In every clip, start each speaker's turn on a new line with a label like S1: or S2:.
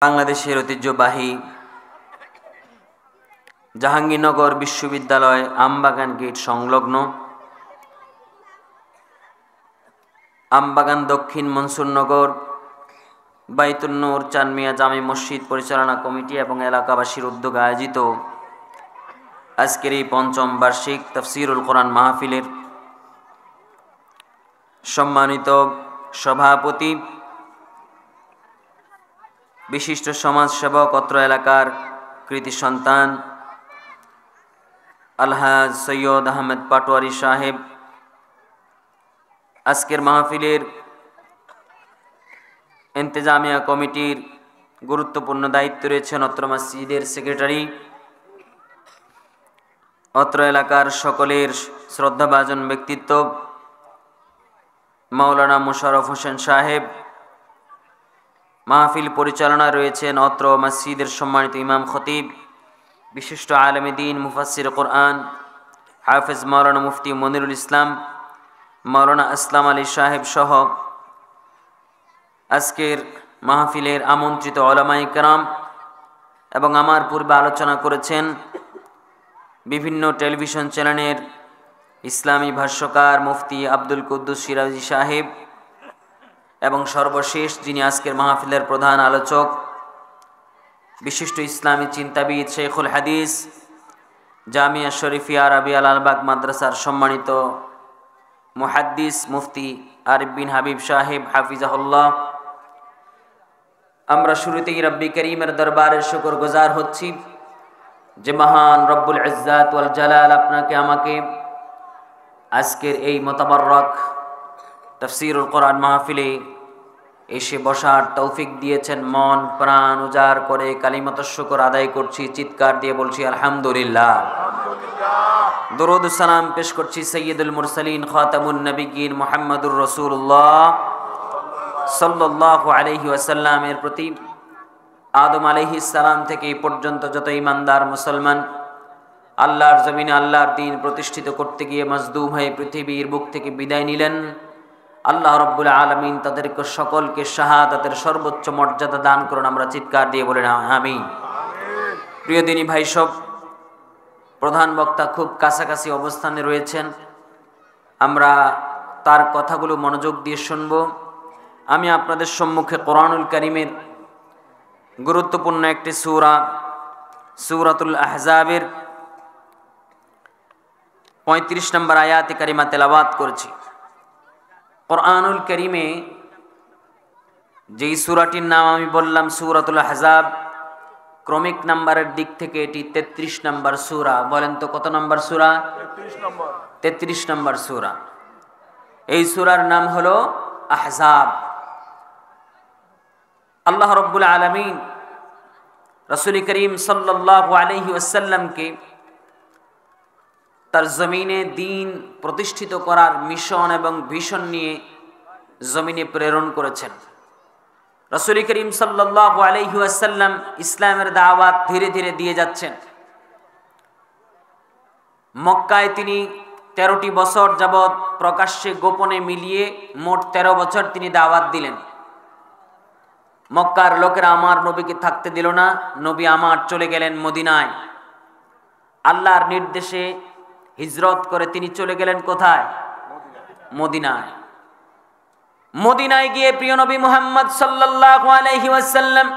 S1: বাংলাদেশের ঐতিহ্যবাহী জাহাঙ্গীরনগর বিশ্ববিদ্যালয় আমবাগান গেট সংলগ্ন আমবাগান দক্ষিণ মনসুরনগর বাইতুন নূর চানমিয়া জামে মসজিদ পরিচালনা কমিটি এবং এলাকাবাসীর উদ্যোগে আয়োজিত আজকের এই পঞ্চম বার্ষিক তাফসীরুল কোরআন মাহফিলের সম্মানিত সভাপতি, বিশিষ্ট সমাজসেবক, অত্র এলাকার কৃতি সন্তান আলহাজ সৈয়দ আহমেদ পাটোয়ারি সাহেব, আজকের মাহফিলের ইন্তেজামিয়া কমিটির গুরুত্বপূর্ণ দায়িত্ব রয়েছেন অত্র মসজিদের সেক্রেটারি, অত্র এলাকার সকলের শ্রদ্ধাভাজন ব্যক্তিত্ব মাওলানা মোশাররফ হোসেন সাহেব। মাহফিল পরিচালনা রয়েছেন অত্র মসজিদের সম্মানিত ইমাম খতিব, বিশিষ্ট আলেমে দ্বীন, মুফাসসির কোরআন হাফেজ মাওলানা মুফতি মনিরুল ইসলাম, মাওলানা আসলাম আলী সাহেব সহ আজকের মাহফিলের আমন্ত্রিত উলামায়ে কেরাম এবং আমার পূর্বে আলোচনা করেছেন বিভিন্ন টেলিভিশন চ্যানেলের ইসলামী ভাষ্যকার মুফতি আব্দুল কুদ্দুস সিরাজি সাহেব এবং সর্বশেষ যিনি আজকের মাহফিলের প্রধান আলোচক, বিশিষ্ট ইসলামী চিন্তাবিদ শেখুল হাদিস জামিয়া শরীফিয়া রাবিয়া লালবাগ মাদ্রাসার সম্মানিত মুহাদ্দিস মুফতি আরিফ বিন হাবিব সাহেব হাফিজাহুল্লাহ। আমরা শুরুতেই রব্বি করিমের দরবারে শুকরগুজার হচ্ছি যে মহান রব্বুল ইজ্জাত ওয়াল জালাল আপনাকে আমাকে আজকের এই মোতাবাররক তাফসীরুল কোরআন মাহফিলে এসে বসার তৌফিক দিয়েছেন। মন প্রাণ উজাড় করে কালিমাতুশ শুকর আদায় করছি, চিৎকার দিয়ে বলছি আলহামদুলিল্লাহ। দরুদ ও সালাম পেশ করছি সাইয়্যিদুল মুরসালিন খাতামুন নবিয়্যিন মুহাম্মদুর রাসূলুল্লাহ সাল্লাল্লাহু আলাইহি ওয়াসাল্লামের প্রতি। আদম আলাইহিস সালাম থেকে এই পর্যন্ত যত ঈমানদার মুসলমান আল্লাহর জমিনে আল্লাহর দ্বীন প্রতিষ্ঠিত করতে গিয়ে মজদুম হয়ে পৃথিবীর বুক থেকে বিদায় নিলেন, আল্লাহ রব্বুল আলামিন তাদেরকে সকলকে শাহাদাতের সর্বোচ্চ মর্যাদা দান করুন। আমরা চিৎকার দিয়ে বলেন আমিন। প্রিয় দিনী ভাই সব, প্রধান বক্তা খুব কাছাকাছি অবস্থানে রয়েছেন, আমরা তার কথাগুলো মনোযোগ দিয়ে শুনব। আমি আপনাদের সম্মুখে কোরআনুল কারীমের গুরুত্বপূর্ণ একটি সূরা সূরাতুল আহজাবের 35 নম্বর আয়াতে কারিমা তেলাওয়াত করেছি। কোরআনুল কারীমে যেই সূরাটির নাম আমি বললাম সূরাতুল আহজাব, ক্রমিক নাম্বারের দিক থেকে এটি 33 নম্বর সূরা। বলেন তো কত নম্বর সূরা? 33 নম্বর সূরা। এই সূরার নাম হলো আহজাব। আল্লাহ রাব্বুল আলামিন রাসূল করিম সাল্লাল্লাহু আলাইহি ওয়াসাল্লামকে তার জমিনে দ্বীন প্রতিষ্ঠিত করার মিশন এবং ভিশন নিয়ে জমিনে প্রেরণ করেছেন। রাসূল করিম সাল্লাল্লাহু আলাইহি ওয়াসাল্লাম ইসলামের দাওয়াত ধীরে ধীরে দিয়ে যাচ্ছেন। মক্কায় তিনি 13টি বছর যাবৎ প্রকাশ্যে গোপনে মিলিয়ে মোট 13 বছর তিনি দাওয়াত দিলেন। মক্কার লোকেরা আমার নবীকে থাকতে দিল না, নবী আমার চলে গেলেন মদিনায়। আল্লাহর নির্দেশে হিজরত করে তিনি চলে গেলেন কোথায়? মদিনায়। মদিনায় গিয়ে প্রিয় নবী মুহাম্মদ সাল্লাল্লাহু আলাইহি ওয়াসাল্লাম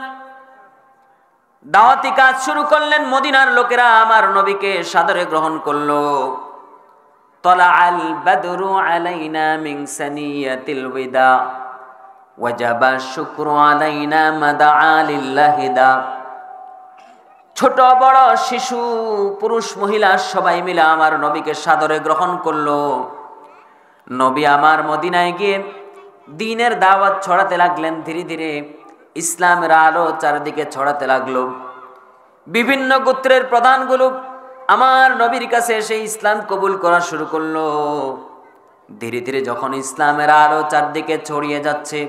S1: দাওয়াতি কাজ শুরু করলেন। মদিনার লোকেরা আমার নবীকে সাদরে গ্রহণ করলো। তলাআল বাদরু আলাইনা মিন সানিয়াতিল ওয়াদা ওয়াজাবা শুকরু আলাইনা মাদআ লিল্লাহি দা। ছোট বড় শিশু পুরুষ মহিলা সবাই মিলে আমার নবীকে সাদরে গ্রহণ করলো। নবী আমার মদিনায় গিয়ে দ্বীনের দাওয়াত ছড়াতে লাগলেন। ধীরে ধীরে ইসলামের আলো চারিদিকে ছড়াতে লাগলো। বিভিন্ন গোত্রের প্রধানগুলো আমার নবীর কাছে এসে ইসলাম কবুল করা শুরু করলো। ধীরে ধীরে যখন ইসলামের আলো চারদিকে ছড়িয়ে যাচ্ছে,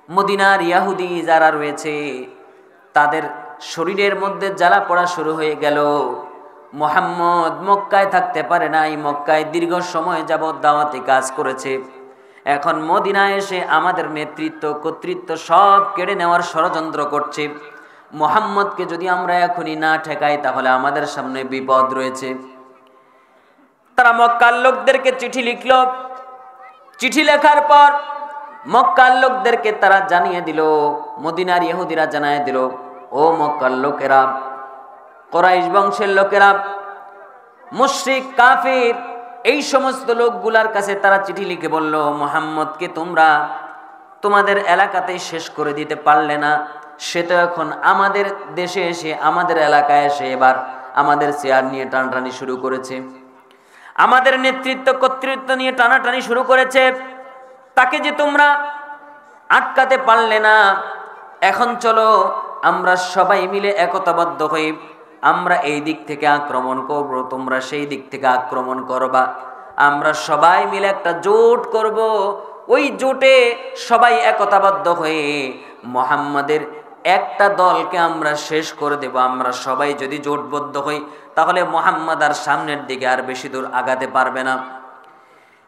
S1: মদিনার ইহুদি যারা রয়েছে তাদের শরীরের মধ্যে জ্বালা পড়া শুরু হয়ে গেল। মুহাম্মদ মক্কায় থাকতে পারে নাই, মক্কায় দীর্ঘ সময় যাবৎ দাওয়াতি কাজ করেছে, এখন মদিনায় এসে আমাদের নেতৃত্ব কর্তৃত্ব সব কেড়ে নেওয়ার ষড়যন্ত্র করছে। মুহাম্মদকে যদি আমরা এখনই না ঠেকাই তাহলে আমাদের সামনে বিপদ রয়েছে। তারা মক্কার লোকদেরকে চিঠি লিখল। চিঠি লেখার পর মক্কার লোকদেরকে তারা জানিয়ে দিল, মদিনার ইহুদিরা জানিয়ে দিল, ও মক্কার লোকেরা, কুরাইশ বংশের লোকেরা, মুশরিক কাফির এই সমস্ত লোকগুলার কাছে তারা চিঠি লিখে বলল, মুহাম্মদকে তোমরা তোমাদের এলাকাতেই শেষ করে দিতে পারলে না, সে তো এখন আমাদের দেশে এসে, আমাদের এলাকায় এসে এবার আমাদের চেয়ার নিয়ে টানাটানি শুরু করেছে, আমাদের নেতৃত্ব কর্তৃত্ব নিয়ে টানাটানি শুরু করেছে। তাকে যে তোমরা আটকাতে পারলে না, এখন চলো আমরা সবাই মিলে একতাবদ্ধ হই, আমরা এই দিক থেকে আক্রমণ করব, তোমরা সেই দিক থেকে আক্রমণ করবা, আমরা সবাই মিলে একটা জোট করব, ওই জোটে সবাই একতাবদ্ধ হয়ে মুহাম্মাদের একটা দলকে আমরা শেষ করে দেব। আমরা সবাই যদি জোটবদ্ধ হই তাহলে মুহাম্মদ আর সামনের দিকে আর বেশি দূর আগাতে পারবে না।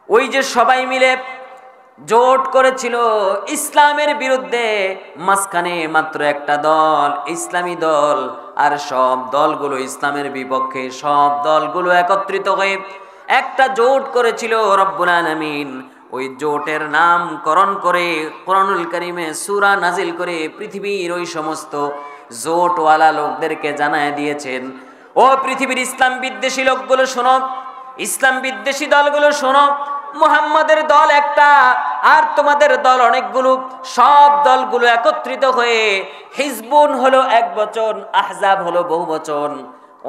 S1: ওই যে সবাই মিলে জোট করেছিল ইসলামের বিরুদ্ধে, মাঝখানে মাত্র একটা দল, ইসলামী দল, আর সব দলগুলো ইসলামের বিপক্ষে, সব দলগুলো একত্রিত হয়ে একটা জোট করেছিল। রব্বুল আলামিন ওই জোটের নামকরণ করে কোরআনুল কারীমে সূরা নাজিল করে পৃথিবীর ওই সমস্ত জোটওয়ালা লোকদেরকে জানায় দিয়েছেন, ও পৃথিবীর ইসলাম বিদ্বেষী লোকগুলো শোনো, ইসলাম বিদ্বেষী দলগুলো শোনো, মুহাম্মাদের দল একটা আর তোমাদের দল অনেকগুলো, সব দলগুলো একত্রিত হয়ে হিজবুন হলো এক বচন, আহজাব হলো বহু বচন,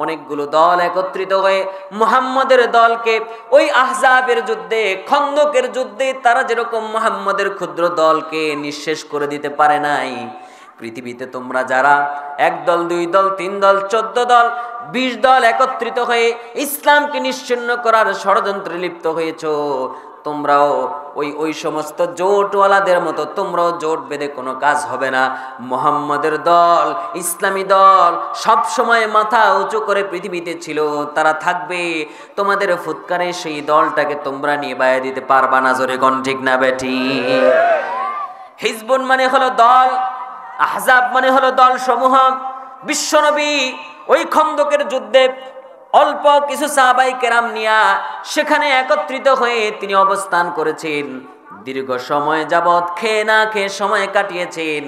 S1: অনেকগুলো দল একত্রিত হয়ে মুহাম্মাদের দলকে ওই আহজাবের যুদ্ধে, খন্দকের যুদ্ধে তারা যেরকম মুহাম্মাদের ক্ষুদ্র দলকে নিঃশেষ করে দিতে পারে নাই, পৃথিবীতে তোমরা যারা এক দল, দুই দল, তিন দল, 14 দল, 20 দল একত্রিত হয়ে ইসলামকে নিশ্চিহ্ন করার ষড়যন্ত্রে লিপ্ত হয়েছ, তোমরাও ওই সমস্ত জোটওয়ালাদের মতো তোমরাও জোট বেঁধে কোনো কাজ হবে না। মুহাম্মাদের দল, ইসলামী দল সব সময় মাথা উঁচু করে পৃথিবীতে ছিল, তারা থাকবে, তোমাদের ফুৎকারে সেই দলটাকে তোমরা নিবাইয়া দিতে পারবা না। জোরে কোন ঠিক না বেঠি? হিজবুন মানে হলো দল, আহজাব মানে হলো দল সমূহ। বিশ্বনবী ওই খন্দকের যুদ্ধে অল্প কিছু সাহাবায়ে কেরাম নিয়া সেখানে একত্রিত হয়ে তিনি অবস্থান করেছেন, দীর্ঘ সময় যাবত খেয়ে না খেয়ে সময় কাটিয়েছেন।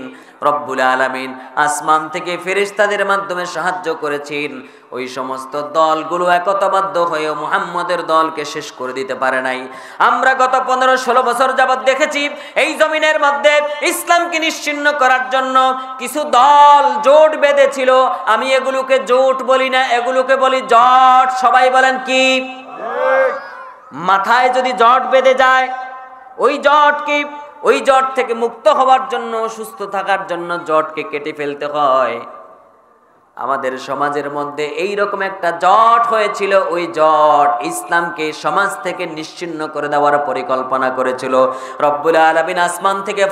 S1: রব্বুল আলামিন আসমান থেকে ফেরেশতাদের মাধ্যমে সাহায্য করেছেন। ওই সমস্ত দলগুলো একতাবদ্ধ হয়ে মুহাম্মাদের দলকে শেষ করে দিতে পারে নাই। আমরা গত 15-16 বছর যাবত দেখেছি এই জমিনের মধ্যে ইসলামকে নিশ্চিহ্ন করার জন্য কিছু দল জোট বেঁধেছিল। আমি এগুলোকে জোট বলি না, এগুলোকে বলি জট। সবাই বলেন কি? মাথায় যদি জট বেঁধে যায়, ওই জট কি, ওই জট থেকে মুক্ত হওয়ার জন্য, সুস্থ থাকার জন্য জটকে কেটে ফেলতে হয়। আমাদের সমাজের মধ্যে এই রকম একটা জট হয়েছিল। ওই জট ইসলামকে সমাজ থেকে নিশ্চিহ্ন করে দেওয়ার পরিকল্পনা করেছিল। রব্বুল আলামিন আসমান থেকে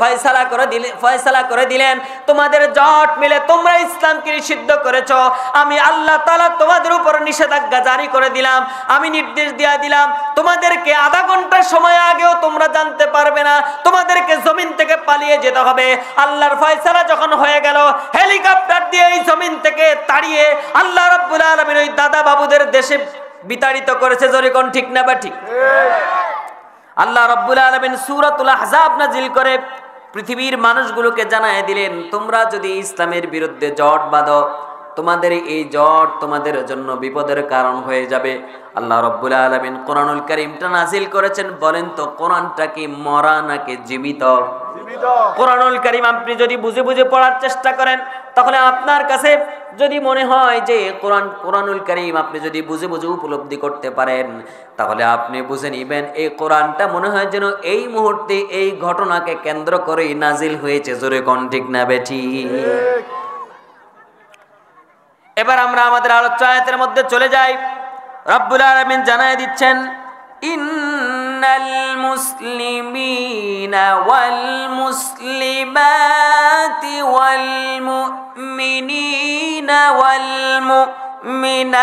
S1: ফয়সালা করে দিলেন, তোমাদের জট মিলে তোমরা ইসলামকে নিষিদ্ধ করেছো, আমি আল্লাহ তাআলা তোমাদের উপর নিষেধাজ্ঞা জারি করে দিলাম। আমি নির্দেশ দিয়ে দিলাম, তোমাদেরকে আধা ঘন্টা সময় আগেও তোমরা জানতে পারবে না, তোমাদেরকে জমিন থেকে পালিয়ে যেতে হবে। আল্লাহর ফয়সালা যখন হয়ে গেল, হেলিকপ্টার দিয়ে এই জমিন থেকে তাড়িয়ে আল্লাহ রাব্বুল আলামিন ওই দাদা বাবুদের দেশে বিতাড়িত করেছে। জোরে কোন ঠিক না বা ঠিক? আল্লাহ রাব্বুল আলামিন সূরাতুল আহজাব নাজিল করে পৃথিবীর মানুষগুলোকে জানায় দিলেন, তোমরা যদি ইসলামের বিরুদ্ধে জট বাঁধো, তোমাদের এই জট তোমাদের জন্য বিপদের কারণ হয়ে যাবে। আল্লাহ রাব্বুল আলামিন কোরআনুল কারীমটা নাজিল করেছেন। বলেন তো কোরআনটা কি মরা নাকি জীবিত? কোরআনুল কারীম আপনি যদি বুঝে বুঝে পড়ার চেষ্টা করেন, তাহলে আপনার কাছে যদি মনে হয় যে কোরআনুল কারীম আপনি যদি বুঝে বুঝে উপলব্ধি করতে পারেন, তাহলে আপনি বুঝে নিবেন এই কোরআনটা মনে হয় যেন এই মুহূর্তে এই ঘটনাকে কেন্দ্র করেই নাজিল হয়েছে। জোরে কোন ঠিক না বেঠি? এবার আমরা আমাদের আলোচ্য আয়াতের মধ্যে চলে যাই। রব্বুল আলামিন জানায় দিচ্ছেন, ইন্নাল মুসলিমিনা ওয়াল মুসলিমাতি ওয়াল মুমিনিনা ওয়াল মুমিনাত।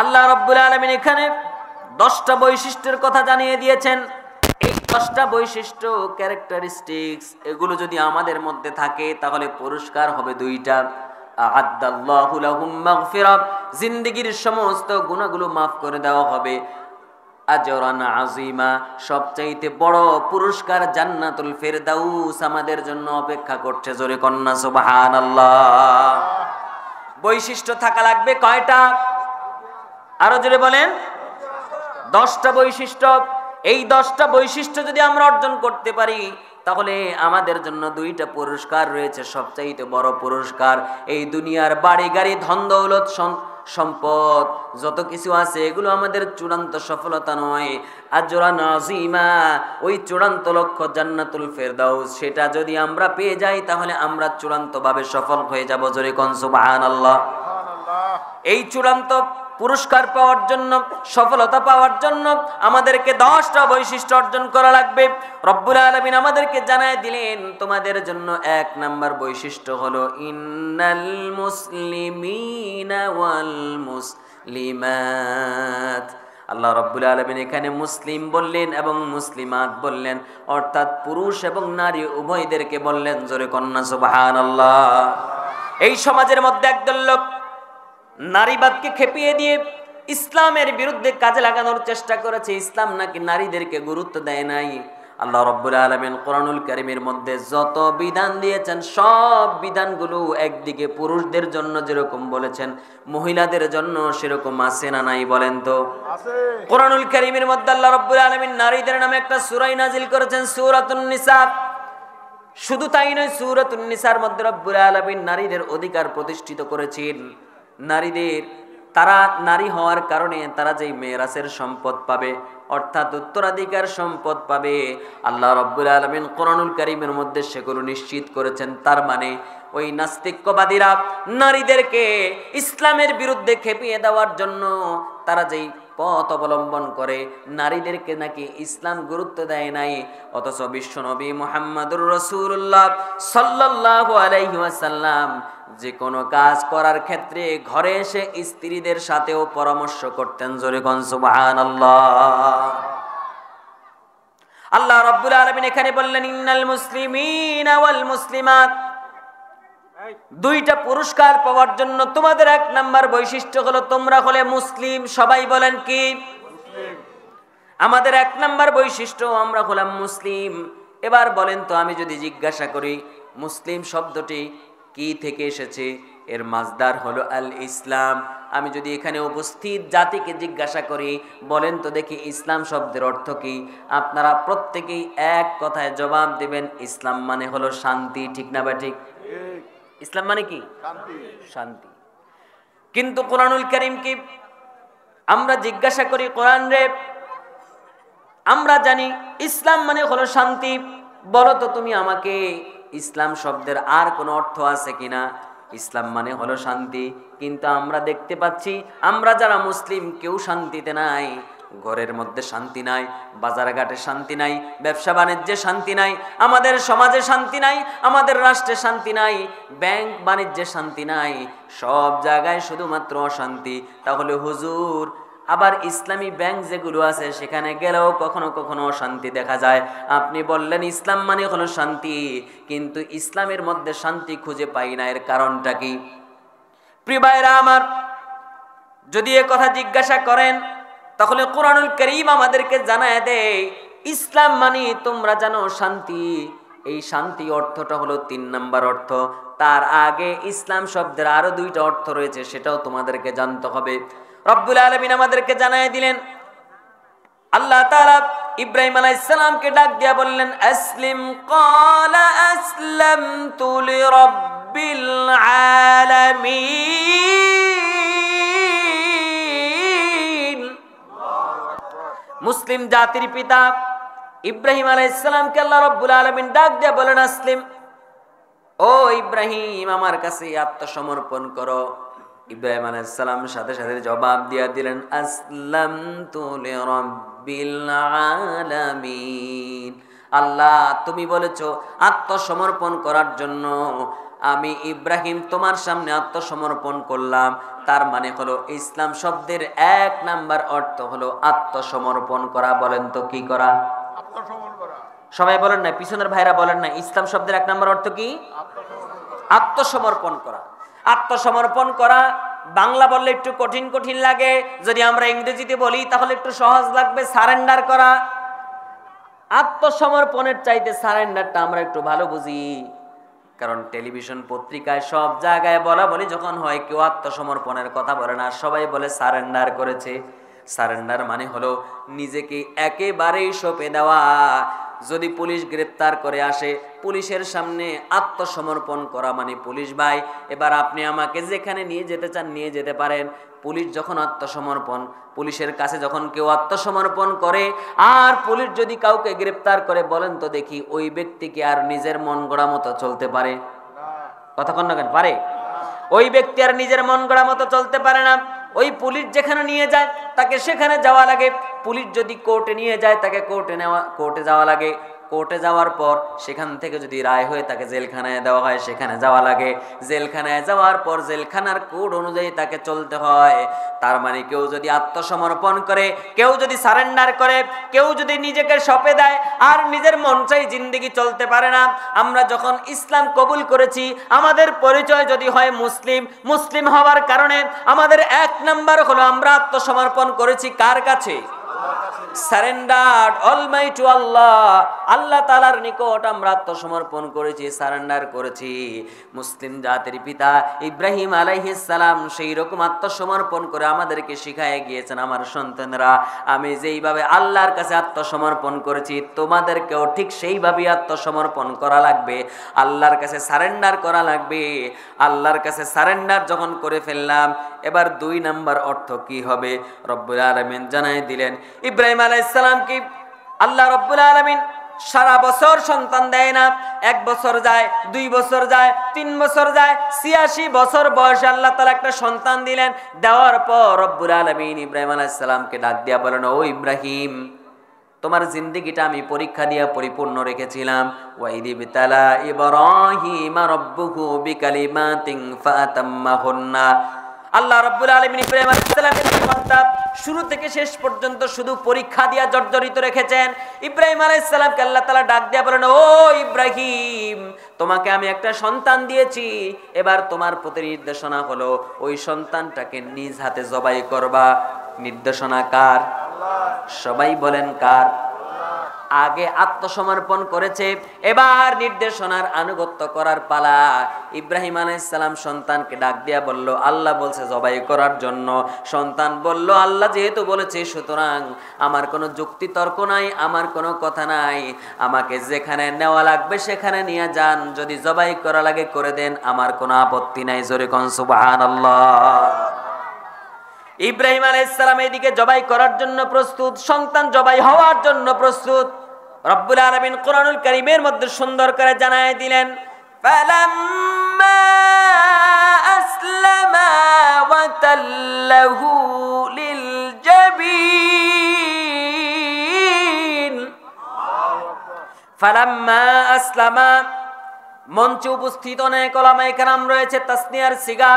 S1: আল্লাহ রব্বুল আলামিন এখানে 10টা বৈশিষ্ট্যের কথা জানিয়ে দিয়েছেন। এই 10টা বৈশিষ্ট্য, ক্যারেক্টারিস্টিক্স, এগুলো যদি আমাদের মধ্যে থাকে তাহলে পুরস্কার হবে 2টা। আ'আদ্দাল্লাহু লাহুম মাগফিরা, জিন্দেগীর সমস্ত গুনাহগুলো মাফ করে দেওয়া হবে। আজরান আযীমা, সবচাইতে বড় পুরস্কার জান্নাতুল ফেরদাউস আমাদের জন্য অপেক্ষা করছে। জোরে কন্না সুবহানাল্লাহ। বৈশিষ্ট্য থাকা লাগবে কয়টা? আরো জোরে বলেন। 10টা বৈশিষ্ট্য। এই 10টা বৈশিষ্ট্য যদি আমরা অর্জন করতে পারি তাহলে আমাদের জন্য 2টা পুরস্কার রয়েছে। সবচাইতে বড় পুরস্কার, এই দুনিয়ার বাড়ি গাড়ি ধন দৌলত সম্পদ যত কিছু আছে এগুলো আমাদের চূড়ান্ত সফলতা নয়। আজরান আযীমা, ওই চূড়ান্ত লক্ষ্য জান্নাতুল ফেরদাউস, সেটা যদি আমরা পেয়ে যাই তাহলে আমরা চূড়ান্তভাবে সফল হয়ে যাব। জোরে কোন সুবহানাল্লাহ। এই চূড়ান্ত পুরস্কার পাওয়ার জন্য, সফলতা পাওয়ার জন্য আমাদেরকে 10টা বৈশিষ্ট্য অর্জন করা লাগবে। রব্বুল আলামিন আমাদেরকে জানায় দিলেন, তোমাদের জন্য 1 নাম্বার বৈশিষ্ট্য হলো ইন্নাল মুসলিমিনা ওয়াল মুসলিমাত। আল্লাহ রব্বুল আলামিন এখানে মুসলিম বললেন এবং মুসলিমাত বললেন, অর্থাৎ পুরুষ এবং নারী উভয়দেরকে বললেন। জোরে কন্না সুবহানাল্লাহ। এই সমাজের মধ্যে একদল লোক নারীবাদকে খেপিয়ে দিয়ে ইসলামের বিরুদ্ধে কাজে লাগানোর চেষ্টা করেছে। ইসলাম নাকি নারীদেরকে গুরুত্ব দেয় নাই। আল্লাহ রাব্বুল আলামিন কোরআনুল কারীমের মধ্যে যত বিধান দিয়েছেন সব বিধানগুলো একদিকে পুরুষদের জন্য যেরকম বলেছেন মহিলাদের জন্য সেরকম আছে না নাই বলেন তো? আছে। কোরআনুল কারীমের মধ্যে আল্লাহ রাব্বুল আলামিন নারীদের নামে একটা সূরা নাজিল করেছেন, সূরাতুন নিসা। শুধু তাই নয়, সূরাতুন নিসার মধ্যে রাব্বুল আলামিন নারীদের অধিকার প্রতিষ্ঠিত করেছেন। নারীদের, তারা নারী হওয়ার কারণে তারা যেই মেরাসের সম্পদ পাবে, অর্থাৎ উত্তরাধিকার সম্পদ পাবে, আল্লাহ রাব্বুল আলামিন কোরআনুল কারীমের মধ্যে সেগুলো নিশ্চিত করেছেন। তার মানে ওই নাস্তিক্যবাদীরা নারীদেরকে ইসলামের বিরুদ্ধে খেপিয়ে দেওয়ার জন্য তারা যেই পথ অবলম্বন করে, নারীদেরকে নাকি ইসলাম গুরুত্ব দেয় নাই, অথচ বিশ্বনবী মুহাম্মদুর রাসূলুল্লাহ সাল্লাল্লাহু আলাইহি ওয়াসাল্লাম যে কোনো কাজ করার ক্ষেত্রে ঘরে এসে স্ত্রীদের সাথেও পরামর্শ করতেন। জোরে কোন সুবহানাল্লাহ। আল্লাহ রাব্বুল আলামিন এখানে বললেন ইন্নাল মুসলিমিনা ওয়াল মুসলিমাত। 2টা পুরস্কার পাওয়ার জন্য তোমাদের 1 নাম্বার বৈশিষ্ট্য হলো তোমরা হলে মুসলিম। সবাই বলেন কি? মুসলিম। আমাদের 1 নাম্বার বৈশিষ্ট্য, আমরা হলাম মুসলিম। এবার বলেন তো, আমি যদি জিজ্ঞাসা করি মুসলিম শব্দটি কি থেকে এসেছে, এর মাজদার হলো আল ইসলাম। আমি যদি এখানে উপস্থিত জাতিকে জিজ্ঞাসা করি, বলেন তো দেখি ইসলাম শব্দের অর্থ কি, আপনারা প্রত্যেকেই এক কথায় জবাব দিবেন, ইসলাম মানে হলো শান্তি। ঠিক না বা ঠিক? ইসলাম মানে কি? শান্তি। শান্তি। কিন্তু কোরআনুল কারীম কি আমরা জিজ্ঞাসা করি, কোরআন রে আমরা জানি ইসলাম মানে হলো শান্তি, বলো তো তুমি আমাকে ইসলাম শব্দের আর কোনো অর্থ আছে কিনা? ইসলাম মানে হলো শান্তি, কিন্তু আমরা দেখতে পাচ্ছি আমরা যারা মুসলিম কেউ শান্তিতে নাই। ঘরের মধ্যে শান্তি নাই, বাজার ঘাটে শান্তি নাই, ব্যবসা বাণিজ্যে শান্তি নাই, আমাদের সমাজে শান্তি নাই, আমাদের রাষ্ট্রে শান্তি নাই, ব্যাংক বাণিজ্যে শান্তি নাই, সব জায়গায় শুধুমাত্র অশান্তি। তাহলে হুজুর, আবার ইসলামী ব্যাংক যেগুলো আছে সেখানে গেলেও কখনো কখনো অশান্তি দেখা যায়। আপনি বললেন ইসলাম মানে হলো শান্তি, কিন্তু ইসলামের মধ্যে শান্তি খুঁজে পাই না, এর কারণটা কি? প্রিয় ভাইরা আমার, যদি এ কথা জিজ্ঞাসা করেন তাহলে কোরআনুল কারীম আমাদেরকে জানায় দেয় ইসলাম মানে তোমরা জানো শান্তি। এই শান্তি অর্থটা হলো 3 নাম্বার অর্থ। তার আগে ইসলাম শব্দের আরো 2টা অর্থ রয়েছে, সেটাও তোমাদেরকে জানতে হবে। রব্বুল আলামিন আমাদেরকে জানায় দিলেন, আল্লাহ তাআলা ইব্রাহিম আলাইহিস সালামকে ডাক দিয়া বললেন আসলিম, ক্বালা আসলামতু লিরাব্বিল আলামিন। মুসলিম জাতির পিতা ইব্রাহিম আলাইহিস সালামকে আল্লাহ রাব্বুল আলামিন ডাক দিয়া বলেন আসলিম, ও ইব্রাহিম আমার কাছে আত্মসমর্পণ করো। ইব্রাহিম আলাইহিস সালাম সাথে সাথে জবাব দিয়া দিলেন আসলামতু লিরাব্বিল আলামিন। আল্লাহ তুমি বলেছো আত্মসমর্পণ করার জন্য, আমি ইব্রাহিম তোমার সামনে আত্মসমর্পণ করলাম। তার মানে হলো ইসলাম শব্দের 1 নাম্বার অর্থ হলো আত্মসমর্পণ করা। বলেন তো কি করা? আত্মসমর্পণ করা। সবাই বলেন না, পিছনের ভাইরা বলেন না, ইসলাম শব্দের 1 নম্বর অর্থ কি? আত্মসমর্পণ করা। আত্মসমর্পণ করা বাংলা বললে একটু কঠিন কঠিন লাগে, যদি আমরা ইংরেজিতে বলি তাহলে একটু সহজ লাগবে। সারেন্ডার করা। আত্মসমর্পণের চাইতে সারেন্ডারটা আমরা একটু ভালো বুঝি, কারণ টেলিভিশন পত্রিকায় সব জায়গায় বলা বলি যখন হয়, কেউ আত্মসমর্পণের কথা বলে না, সবাই বলে সারেন্ডার করেছে। সারেন্ডার মানে হলো নিজেকে একেবারেই সঁপে দেওয়া। যদি পুলিশ গ্রেপ্তার করে আসে, পুলিশের সামনে আত্মসমর্পণ করা মানে, পুলিশ ভাই এবার আপনি আমাকে যেখানে নিয়ে যেতে চান নিয়ে যেতে পারেন। পুলিশ যখন আত্মসমর্পণ, পুলিশের কাছে যখন কেউ আত্মসমর্পণ করে, আর পুলিশ যদি কাউকে গ্রেপ্তার করে, বলেন তো দেখি ওই ব্যক্তিকে আর নিজের মন গড়া মতো চলতে পারে? কথা কন না কেন? পারে? ওই ব্যক্তি আর নিজের মন গড়া মতো চলতে পারে না। ওই পুলিশ যেখানে নিয়ে যায় তাকে সেখানে যাওয়া লাগে। পুলিশ যদি কোর্টে নিয়ে যায় তাকে কোর্টে যাওয়া লাগে। কোর্টে যাওয়ার পর সেখান থেকে যদি রায় হয়ে তাকে জেলখানায় দেওয়া হয়, সেখানে যাওয়া লাগে। জেলখানায় যাওয়ার পর জেলখানার কোড অনুযায়ী তাকে চলতে হয়। তার মানে কেউ যদি আত্মসমর্পণ করে, কেউ যদি সারেন্ডার করে, কেউ যদি নিজেকে সঁপে দেয় আর নিজের মন চাই জিন্দেগি চলতে পারে না। আমরা যখন ইসলাম কবুল করেছি, আমাদের পরিচয় যদি হয় মুসলিম, মুসলিম হওয়ার কারণে আমাদের 1 নাম্বার হলো আমরা আত্মসমর্পণ করেছি কার কাছে? সারেন্ডার্ড অলমাইটি আল্লাহ, আল্লাহ তাআলার নিকট আমরা আত্মসমর্পণ করেছি, সারেন্ডার করেছি। মুসলিম জাতির পিতা ইব্রাহিম আলাইহিস সালাম সেই রকম আত্মসমর্পণ করে আমাদেরকে শিখায় গিয়েছেন, আমার সন্তানরা আমি যেইভাবে আল্লাহর কাছে আত্মসমর্পণ করেছি তোমাদেরকেও ঠিক সেইভাবেই আত্মসমর্পণ করা লাগবে, আল্লাহর কাছে সারেন্ডার করা লাগবে। আল্লাহর কাছে সারেন্ডার যখন করে ফেললাম, এবার 2 নাম্বার অর্থ কি হবে? রব্বুল আলামিন জানাই দিলেন, ইব্রাহিম আলাইহিস সালাম কি আল্লাহ রব্বুল আলামিন সারা বছর সন্তান দেয় না। 1 বছর যায়, 2 বছর যায়, 3 বছর যায়, 86 বছর বয়সে আল্লাহ তাআলা একটা সন্তান দিলেন। দেওয়ার পর রব্বুল আলামিন ইব্রাহিম আলাইহিস সালামকে ডাক দিয়া বলেন, ও ইব্রাহিম, তোমার জিন্দেগিটা আমি পরীক্ষা দিয়া পরিপূর্ণ রেখেছিলাম। ওয়াইদি বিতালা ইব্রাহিম রাব্বুহু বিকালিমাতিন ফাতাম্মাহুন্না। আল্লাহ রাব্বুল আলামিন ইব্রাহিম আলাইহিস সালামের জীবনটা শুরু থেকে শেষ পর্যন্ত শুধু পরীক্ষা দিয়া জর্জরিত রেখেছেন। ইব্রাহিম আলাইহিস সালামকে আল্লাহ তাআলা ডাক দিয়া বলেন, ও ইব্রাহিম, তোমাকে আমি একটা সন্তান দিয়েছি, এবার তোমার প্রতি নির্দেশনা হলো ওই সন্তানটাকে নিজ হাতে জবাই করবা। নির্দেশনা কার? সবাই বলেন কার? আগে আত্মসমর্পণ করেছে, এবার নির্দেশনার আনুগত্য করার পালা। ইব্রাহিম আলাইহিস সালাম সন্তানকে ডাক দিয়া বলল, আল্লাহ বলছে জবাই করার জন্য। সন্তান বলল, আল্লাহ যেহেতু বলেছে সুতরাং আমার কোনো যুক্তি তর্ক নাই, আমার কোনো কথা নাই, আমাকে যেখানে নেওয়া লাগবে সেখানে নিয়ে যান, যদি জবাই করা লাগে করে দেন, আমার কোনো আপত্তি নাই। জোরে কোন সুবহানাল্লাহ। ইব্রাহিম আলাইহিস সালাম এদিকে জবাই করার জন্য প্রস্তুত, সন্তান জবাই হওয়ার জন্য প্রস্তুত। রব্বুল আলামিন কোরআনুল কারীমের মধ্যে সুন্দর করে জানায় দিলেন, ফালাম্মা আসলামা ওয়া তাল্লাহু লিল জাবিন। ফালাম্মা আসলামা, মঞ্চে উপস্থিত অনেক উলামায়ে কেরাম রয়েছে, তাসনিয়ার সিগা।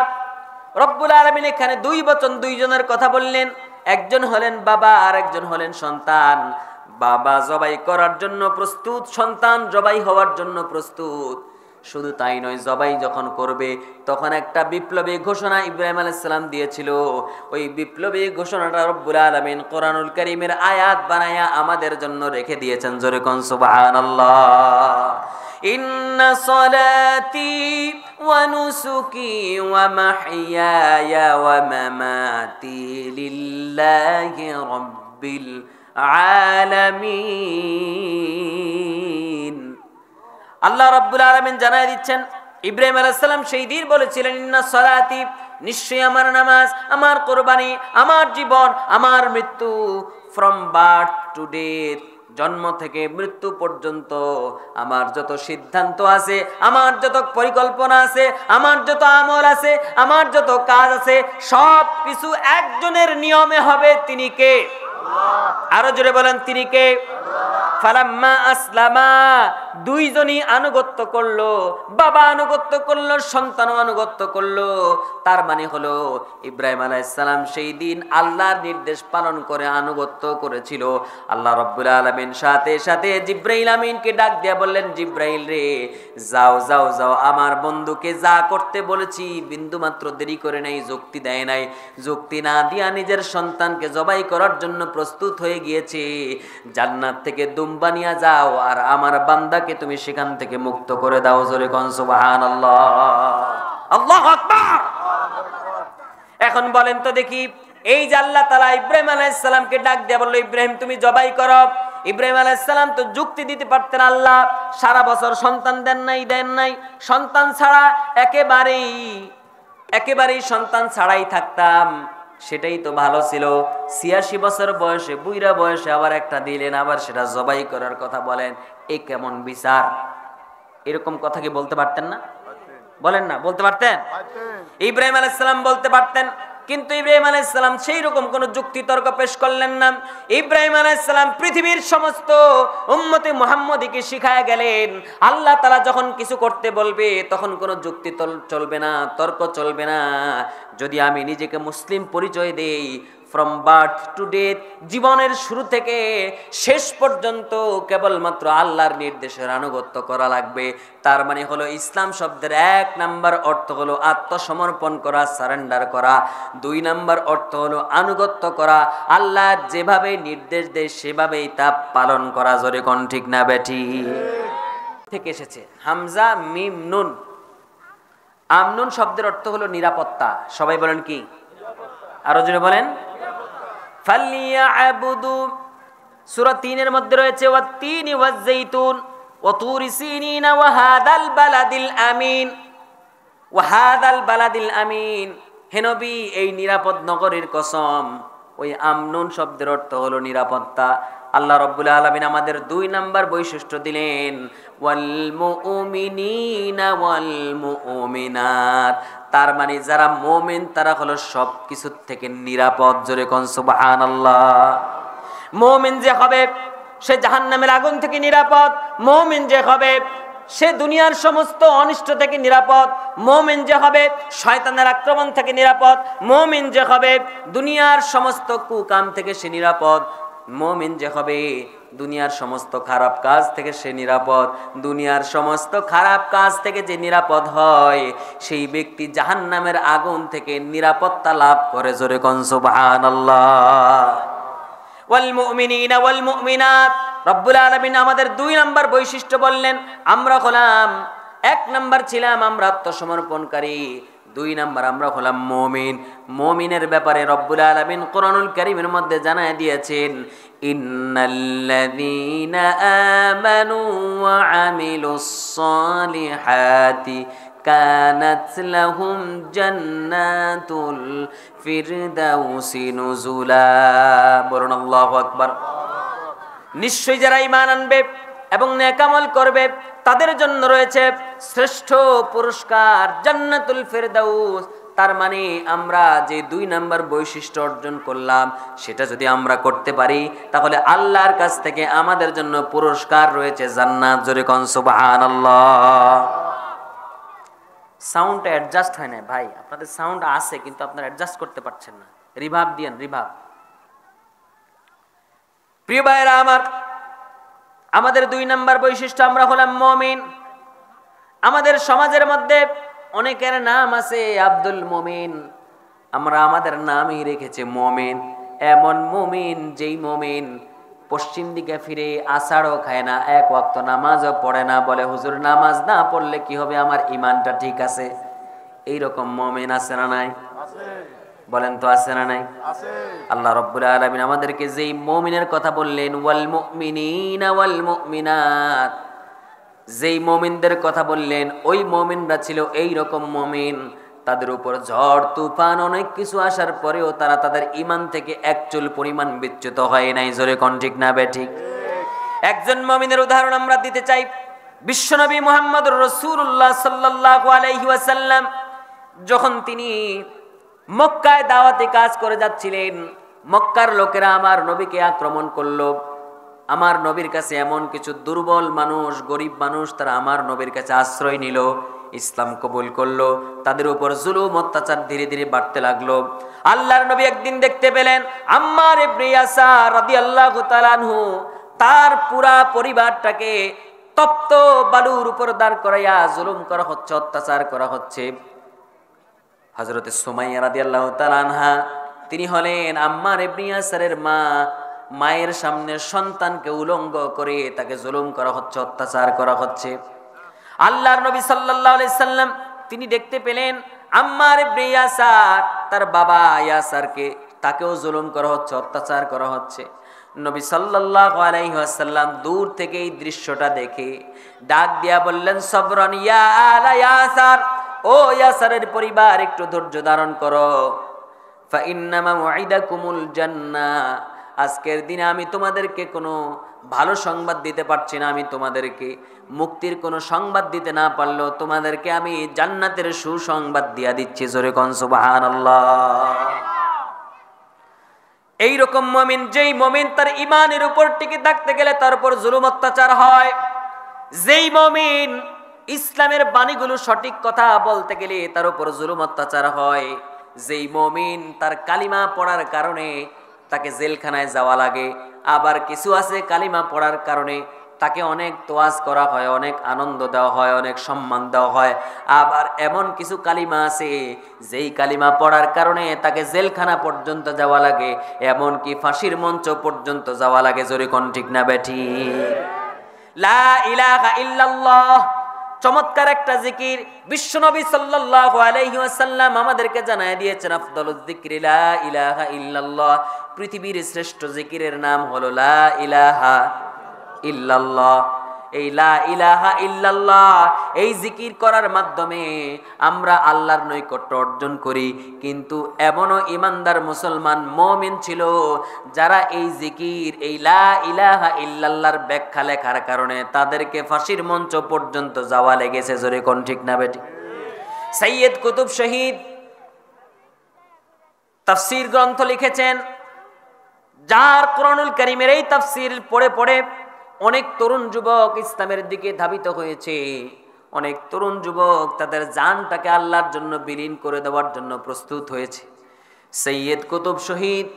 S1: রব্বুল আলামিন এখানে 2 বচন, 2 জনের কথা বললেন। একজন হলেন বাবা আর একজন হলেন সন্তান। বাবা জবাই করার জন্য প্রস্তুত, সন্তান জবাই হওয়ার জন্য প্রস্তুত। শুধু তাই নয়, জবাই যখন করবে তখন একটা বিপ্লবী ঘোষণা ইব্রাহিম আলাইহিস সালাম দিয়েছিল। ওই বিপ্লবী ঘোষণাটা রব্বুল আলামিন কোরআনুল কারীমের আয়াত বানায়া আমাদের জন্য রেখে দিয়েছেন। জোরে কোন সুবহানাল্লাহ। ইন্না সলাতি ওয়া নুসুকি ওয়া মাহইয়ায়া ওয়া মামাতি লিল্লাহি রাব্বিল আলামিন। আল্লাহ রাব্বুল আলামিন জানায় দিচ্ছেন, ইব্রাহিম আলাইহিস সালাম সেই দিন বলেছিলেন, ইন্না সলাতি, নিশ্চয়ই আমার নামাজ, আমার কুরবানি, আমার জীবন, আমার মৃত্যু, ফ্রম বার্থ টু ডেথ, জন্ম থেকে মৃত্যু পর্যন্ত আমার যত সিদ্ধান্ত আছে, আমার যত পরিকল্পনা আছে, আমার যত আমল আছে, আমার যত কাজ আছে, সব কিছু একজনের নিয়মে হবে। তিনি কে? আরো জোরে বলেন, তিনি কে? ফালাম্মা আসলামা, দুইজনই আনুগত্য করলো, বাবা আনুগত্য করলো, সন্তানও আনুগত্য করলো। তার মানে হলো ইব্রাহিম আলাইহিস সালাম সেই দিন আল্লাহর নির্দেশ পালন করে আনুগত্য করেছিল। আল্লাহ রাব্বুল আলামিন সাথে সাথে জিবরাইল আমিনকে ডাক দিয়া বললেন, জিবরাইল রে, যাও যাও যাও, আমার বন্ধুকে যা করতে বলেছি বিন্দু মাত্র দেরি করে নাই, যুক্তি দেয় নাই, যুক্তি না দিয়া নিজের সন্তানকে জবাই করার জন্য প্রস্তুত হয়ে গিয়েছে। জান্নাত থেকে দুম্বা নিয়ে যাও আর আমার বান্দাকে তুমি সেখান থেকে মুক্ত করে দাও। জোরে কোন সুবহানাল্লাহ, আল্লাহু আকবার। এখন বলেন তো দেখি, এই যে আল্লাহ তাআলা ইব্রাহিম আলাইহিস সালামকে ডাক দিয়ে বলল, ইব্রাহিম তুমি জবাই করো। ইব্রাহিম আলাইহিস সালাম তো যুক্তি দিতে পারতেন, আল্লাহ সারা বছর সন্তান দেন নাই, সন্তান ছাড়া একেবারেই সন্তান ছাড়াই থাকতাম, সেটাই তো ভালো ছিল। ৮৬ বছর বয়সে, বুইরা বয়সে আবার একটা দিলেন, আবার সেটা জবাই করার কথা বলেন, এ কেমন বিচার? এরকম কথা কি বলতে পারতেন না? বলেন না, বলতে পারতেন? ইব্রাহিম আলাইহিস সালাম বলতে পারতেন, কিন্তু ইব্রাহিম আলাইহিস সালাম সেই রকম কোন যুক্তি তর্ক পেশ করলেন না। ইব্রাহিম আলাইহিস সালাম পৃথিবীর সমস্ত উম্মতে মুহাম্মদীকে শিখায়া গেলেন, আল্লাহ তাআলা যখন কিছু করতে বলবে তখন কোনো যুক্তি চলবে না, তর্ক চলবে না। যদি আমি নিজেকে মুসলিম পরিচয় দেই, ফ্রম বার্থ টু ডেথ, জীবনের শুরু থেকে শেষ পর্যন্ত কেবলমাত্র আল্লাহর নির্দেশের আনুগত্য করা লাগবে। তার মানে হলো ইসলাম শব্দের ১ নাম্বার অর্থ হলো আত্মসমর্পণ করা, সারেন্ডার করা। ২ নাম্বার অর্থ হলো আনুগত্য করা, আল্লাহ যেভাবে নির্দেশ দেয় সেভাবেই তা পালন করা। জোরে কোন ঠিক না বেঠি? থেকে এসেছে হামজা মিম নুন। আমনুন শব্দের অর্থ হলো নিরাপত্তা। সবাই বলেন কি? আরো জোরে বলেন। ফালিয়াবুদু, সূরা ৩ এর মধ্যে রয়েছে ওয়াত-তিনি ওয়াজ-যাইতুন ওয়া তুরি সিনিনা ওয়া হাদাল বালাদিল আমিন। ওয়া হাদাল বালাদিল আমিন, হে নবী এই নিরাপদ নগরীর কসম। ওই আমনুন শব্দের অর্থ হলো নিরাপত্তা। আল্লাহ রাব্বুল আলামিন আমাদের ২ নাম্বার বৈশিষ্ট্য দিলেন, ওয়াল মুমিনিনা ওয়াল মুমিনাত। তার মানে যারা মুমিন তারা হলো সব কিছু থেকে নিরাপদ। জোরে কোন সুবহানাল্লাহ। মুমিন যে হবে সে জাহান্নামের আগুন থেকে নিরাপদ। মুমিন যে হবে সে দুনিয়ার সমস্ত অনিষ্ট থেকে নিরাপদ। মুমিন যে হবে শয়তানের আক্রমণ থেকে নিরাপদ। মুমিন যে হবে দুনিয়ার সমস্ত কুকাম থেকে সে নিরাপদ। মুমিন যে হবে দুনিয়ার সমস্ত খারাপ কাজ থেকে সে নিরাপদ। দুনিয়ার সমস্ত খারাপ কাজ থেকে যে নিরাপদ হয় সেই ব্যক্তি জাহান্নামের আগুন থেকে নিরাপত্তা লাভ করে। জোরে কোন সুবহানাল্লাহ। ওয়াল মুমিনিনা ওয়াল মুমিনাত, রব্বুল আলামিন আমাদের ২ নাম্বার বৈশিষ্ট্য বললেন। আমরা হলাম ১ নাম্বার ছিলাম আমরা আত্মসমর্পণকারী, ২ নাম্বার আমরা হলাম মুমিন। মুমিনের ব্যাপারে রব্বুল আলামিন কোরআনুল কারীমের মধ্যে জানায় দিয়েছেন, ইন্নাল্লাযীনা আমানু ওয়া আমিলুস সালিহাতি কানাত লাহুম জান্নাতুল ফিরদাউসি নুজুলা। বলুন আল্লাহু আকবার। নিশ্চয়ই যারা ঈমান আনবে এবং নেক আমল করবে তাদের জন্য রয়েছে শ্রেষ্ঠ পুরস্কার জান্নাতুল ফিরদাউস। তার মানে আমরা যে ২ নাম্বার বৈশিষ্ট্য অর্জন করলাম সেটা যদি আমরা করতে পারি তাহলে আল্লাহর কাছ থেকে আমাদের জন্য পুরস্কার রয়েছে জান্নাত। জোরে কোন সুবহানাল্লাহ। সাউন্ড অ্যাডজাস্ট হয় না ভাই, আপনাদের সাউন্ড আছে কিন্তু আপনারা অ্যাডজাস্ট করতে পারছেন না। রিভার্ব দিয়েন, রিভার্ব। প্রিয় ভাইরা আমার, আমাদের ২ নাম্বার বৈশিষ্ট্য আমরা হলাম মুমিন। আমাদের সমাজের মধ্যে অনেকের নাম আছে আব্দুল মুমিন, আমরা আমাদের নামই রেখেছে মুমিন। এমন মুমিন যেই মুমিন পশ্চিম দিকে ফিরে আছাড়ও খায় না, ১ ওয়াক্ত নামাজও পড়ে না, বলে হুজুর নামাজ না পড়লে কি হবে, আমার ঈমানটা ঠিক আছে। এইরকম মুমিন আছে না নাই? বলেন তো আছে না নাই? আল্লাহ রাব্বুল আলামিন আমাদেরকে যেই মুমিনের কথা বললেন, ওয়াল মুমিনিনা ওয়াল মুমিনাত, যেই মুমিনদের কথা বললেন ওই মুমিনরা ছিল এই রকম মুমিন, তাদের উপর ঝড় তুফান অনেক কিছু আসার পরেও তারা তাদের ঈমান থেকে ১ চুল পরিমাণ বিচ্যুত হয় নাই। জোরে কোন ঠিক না বেঠিক? একজন মুমিনের উদাহরণ আমরা দিতে চাই। বিশ্বনবী মুহাম্মদুর রাসূলুল্লাহ সাল্লাল্লাহু আলাইহি ওয়াসাল্লাম যখন তিনি মক্কায় দাওয়াতি কাজ করে যাচ্ছিলেন, মক্কার লোকেরা আমার নবীকে আক্রমণ করলো। আমার নবীর কাছে এমন কিছু দুর্বল মানুষ, গরিব মানুষ, তারা আমার নবীর কাছে আশ্রয় নিল, ইসলাম কবুল করলো। তাদের উপর জুলুম অত্যাচার ধীরে ধীরে বাড়তে লাগলো। আল্লাহর নবী একদিন দেখতে পেলেন আম্মার ইবনে ইয়াসার রাদিয়াল্লাহু তাআলা আনহু তার পুরা পরিবারটাকে তপ্ত বালুর উপর দাঁড় করাইয়া জুলুম করা হচ্ছে, অত্যাচার করা হচ্ছে। হযরতে সুমাইয়া রাদিয়াল্লাহু তাআলা আনহা, তিনি হলেন আম্মার ইবনে ইয়াসারের মা। মায়ের সামনে সন্তানকে উলঙ্গ করে তাকে জুলুম করা হচ্ছে, অত্যাচার করা হচ্ছে। আল্লাহর নবী সাল্লাল্লাহু আলাইহি সাল্লাম তিনি দেখতে পেলেন আম্মার ইবনে ইয়াসার, তার বাবা ইয়াসারকে, তাকেও জুলুম করা হচ্ছে, অত্যাচার করা হচ্ছে। নবী সাল্লাল্লাহু আলাইহি ওয়াসাল্লাম দূর থেকে এই দৃশ্যটা দেখে ডাক দিয়া বললেন, সবরান ইয়া আলা ইয়াসার, ও ইয়াসারের পরিবার, একটু ধৈর্য ধারণ করো। ফা ইন্নামা মুইদাকুমুল জান্নাহ, আজকের দিনে আমি তোমাদেরকে কোনো ভালো সংবাদ দিতে পারছি না, আমি তোমাদেরকে মুক্তির কোনো সংবাদ দিতে না পারলেও তোমাদেরকে আমি জান্নাতের সুসংবাদ দিয়া দিচ্ছি। জোরে কোন সুবহানাল্লাহ। এইরকম মুমিন, যেই মুমিন তার ঈমানের উপর টিকে থাকতে গেলে তার উপর জুলুম অত্যাচার হয়, যেই মুমিন ইসলামের বাণীগুলো সঠিক কথা বলতে গেলে তার উপর জুলুম অত্যাচার হয়, যেই মুমিন তার কালিমা পড়ার কারণে তাকে জেলখানায় যাওয়া লাগে, আবার কিছু আছে কালিমা পড়ার কারণে তাকে অনেক তোয়াজ করা হয়, অনেক আনন্দ দেওয়া হয়, অনেক সম্মান দেওয়া হয়। আবার এমন কিছু কালিমা আছে যেই কালিমা পড়ার কারণে তাকে জেলখানা পর্যন্ত যাওয়া লাগে, এমন কি ফাঁসির মঞ্চ পর্যন্ত যাওয়া লাগে। জোরে কোন ঠিক না বেঠি? লা ইলাহা ইল্লাল্লাহ, চমৎকার একটা জিকির বিশ্বনবী সাল্লাল্লাহু আলাইহি ওয়াসাল্লাম আমাদেরকে জানায় দিয়েছেন, আফদালুজ যিকরি লা ইলাহা ইল্লাল্লাহ। পৃথিবীর শ্রেষ্ঠ জিকিরের নাম হলো লা ইলাহা ইল্লাল্লাহ। এই লা ইলাহা ইল্লাল্লাহ, এই জিকির করার মাধ্যমে আমরা আল্লাহর নৈকট্য অর্জন করি। কিন্তু এমনও ইমানদার মুসলমান মুমিন ছিল যারা এই জিকির, এই লা ইলাহা ইল্লাল্লাহর ব্যাখ্যা লেখার কারণে তাদেরকে ফাঁসির মঞ্চ পর্যন্ত যাওয়া লেগেছে। জোরে কোন ঠিক না বেটি? সৈয়দ কুতুব শহীদ তাফসীর গ্রন্থ লিখেছেন, যার কোরআনুল কারীমের এই তাফসীর পড়ে পড়ে অনেক তরুণ যুবক ইসলামের দিকে ধাবিত হয়েছে। অনেক তরুণ যুবক তাদের জানটাকে আল্লাহর জন্য বিলীন করে দেওয়ার জন্য প্রস্তুত হয়েছে। সৈয়দ কুতুব শহীদ,